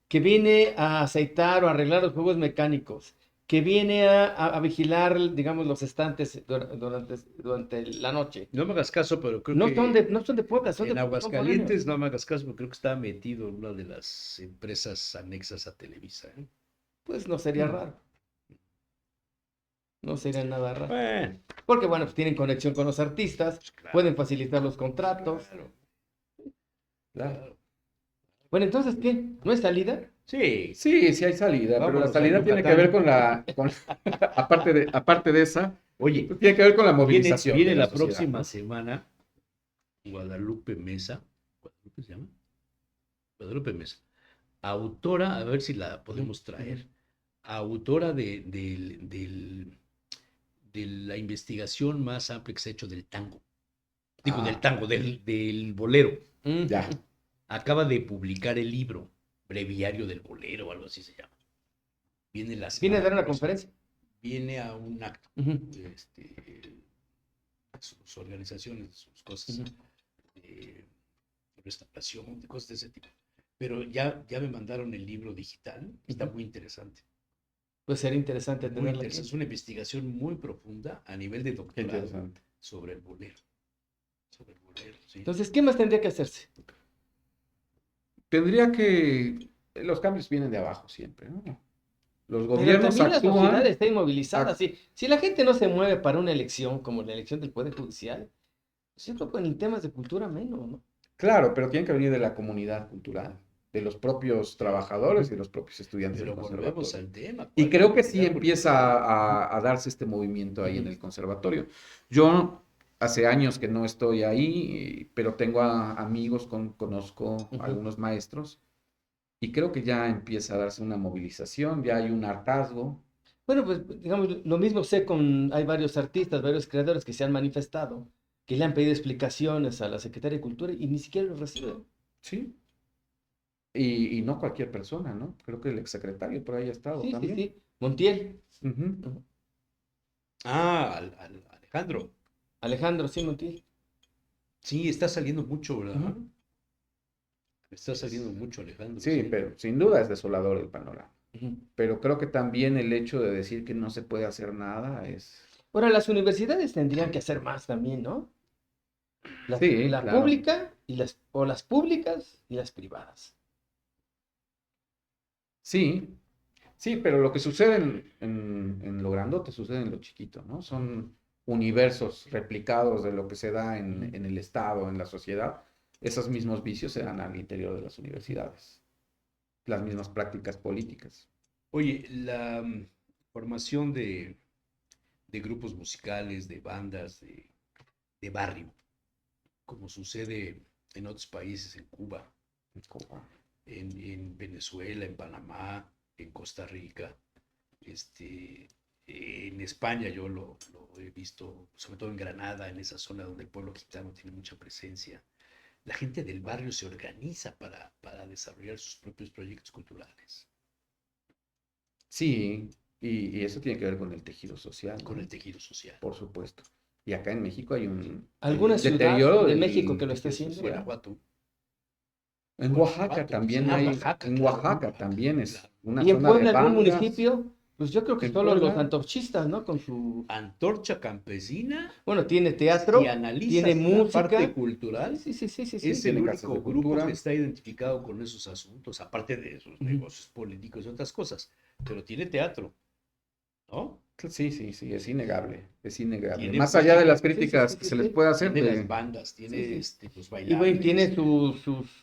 que viene a aceitar o arreglar los juegos mecánicos, que viene a vigilar, digamos, los estantes durante la noche. No me hagas caso, pero creo No que son de Puebla, son en de Aguascalientes, no me hagas caso, porque creo que estaba metido en una de las empresas anexas a Televisa. ¿Eh? Pues no sería raro. No sería nada raro. Bueno, Porque, bueno, pues tienen conexión con los artistas, pues claro, pueden facilitar los contratos. claro, Claro. Bueno, entonces, ¿qué? ¿No hay salida? Sí, Sí, sí hay salida, pero la Vámonos a salida tiene que Yucatán. ver aparte de esa, oye, pues tiene que ver con la viene, movilización. viene de la sociedad, próxima ¿no? semana Guadalupe Mesa. ¿Guadalupe se llama? Guadalupe Mesa. Autora, a ver si la podemos traer. Autora de la investigación más amplia que se ha hecho del tango. Digo, Ah. del tango, del bolero. Ya. Acaba de publicar el libro, Breviario del Bolero, o algo así se llama. Viene Viene la a semana dar una próxima. conferencia. Viene a un acto. Ujú. Sus organizaciones, sus cosas Ujú. de restauración, de cosas de ese tipo. Pero ya me mandaron el libro digital, está Ujú. muy interesante. Pues sería interesante Muy tenerla interesante. aquí. Es una investigación muy profunda a nivel de Qué doctorado interesante. sobre el bolero. Sobre el bolero, sí. Entonces, ¿qué más tendría que hacerse? Tendría que los cambios vienen de abajo siempre, ¿no? Los Pero gobiernos también la sociedad actúan. está inmovilizada. Si la gente no se mueve para una elección, como la elección del Poder Judicial, pues yo creo que en temas de cultura menos, ¿no? Claro, pero tiene que venir de la comunidad cultural, de los propios trabajadores y de los propios estudiantes del Pero volvemos conservatorio. al tema. Y ¿cuál creo que sí comunidad empieza cultural? a darse este movimiento ahí en Ujú. el conservatorio. Yo hace años que no estoy ahí, pero tengo amigos, conozco a Ujú. algunos maestros y creo que ya empieza a darse una movilización, ya hay un hartazgo. Bueno, pues digamos, lo mismo sé hay varios artistas, varios creadores que se han manifestado, que le han pedido explicaciones a la Secretaría de Cultura y ni siquiera los reciben. Sí. Y no cualquier persona, ¿no? Creo que el exsecretario por ahí ha estado Sí, sí, también. sí. Montiel. Ujú. Ujú. Ah, Alejandro. Alejandro, sí, Montiel. Sí, está saliendo mucho, ¿verdad? Ujú. Está saliendo mucho Alejandro, Sí, sí. pero sin duda es desolador el panorama. Ujú. Pero creo que también el hecho de decir que no se puede hacer nada es... Ahora, las universidades tendrían que hacer más también, ¿no? Sí, La claro. pública o las públicas y las privadas. Sí, sí, pero lo que sucede en lo grandote sucede en lo chiquito, ¿no? Son universos replicados de lo que se da Ujú. en el Estado, en la sociedad. Esos mismos vicios se dan al interior de las universidades. Las mismas prácticas políticas. Oye, la formación de grupos musicales, de bandas, de barrio, como sucede en otros países, en Cuba, en Venezuela, en Panamá, en Costa Rica, este, en España yo lo he visto, sobre todo en Granada, en esa zona donde el pueblo gitano tiene mucha presencia. La gente del barrio se organiza para desarrollar sus propios proyectos culturales, Sí, y eso tiene que ver con el tejido social, con el ¿no? tejido social. Por supuesto. Y acá en México hay un ¿Alguna ciudad deterioro de México que del lo esté tejido haciendo? social. Guanajuato, En Oaxaca Guanajuato, también Ah, hay, Oaxaca, en claro. Oaxaca también es claro. una ¿Y en zona de Puebla algún bandas. municipio? Pues yo creo que En solo los Puebla, antorchistas, ¿no? Con su... Antorcha Campesina, Bueno, tiene si teatro, tiene analizas la parte música. Sí, cultural, sí, sí, sí, sí, es sí. el tiene casas de único grupo que cultura. está identificado con esos asuntos, aparte de sus Ujú. negocios políticos y otras cosas, pero tiene teatro, ¿no? Sí, sí, sí, es innegable, es innegable. Tiene Más allá de música, las Sí, sí, críticas sí, que sí, se les sí. puede hacer tiene las de... bandas, Sí, tiene sí. los Y bueno, tiene bailables.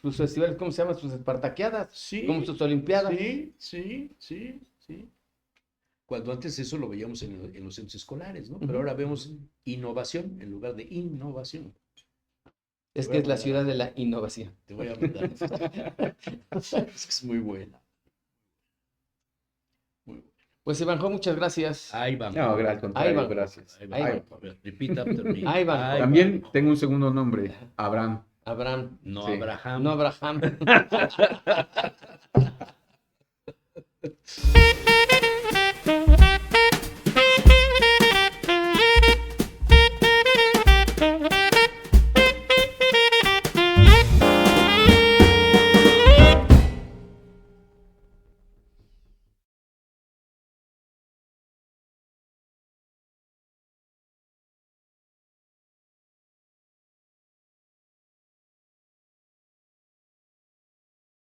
sus festivales, ¿cómo se llaman? Sus espartaqueadas, como Sí, sus olimpiadas. sí, sí, sí, sí. Cuando antes eso lo veíamos en los centros escolares, ¿no? Pero Ujú. ahora vemos innovación en lugar de innovación. Te Es voy que a es la mandar ciudad de algo. la innovación. Te voy a mandar. Es que es muy buena. Muy buena. Pues Ivanjo, muchas gracias. Ahí van, No, Job. al Ahí contrario, van, gracias. Ahí van, ahí Ay, van, Job. A ver, repeat after me. ahí van, Ahí Job. van, también Job. tengo un segundo nombre, Abraham. Abraham, No Sí. no Abraham. Abraham.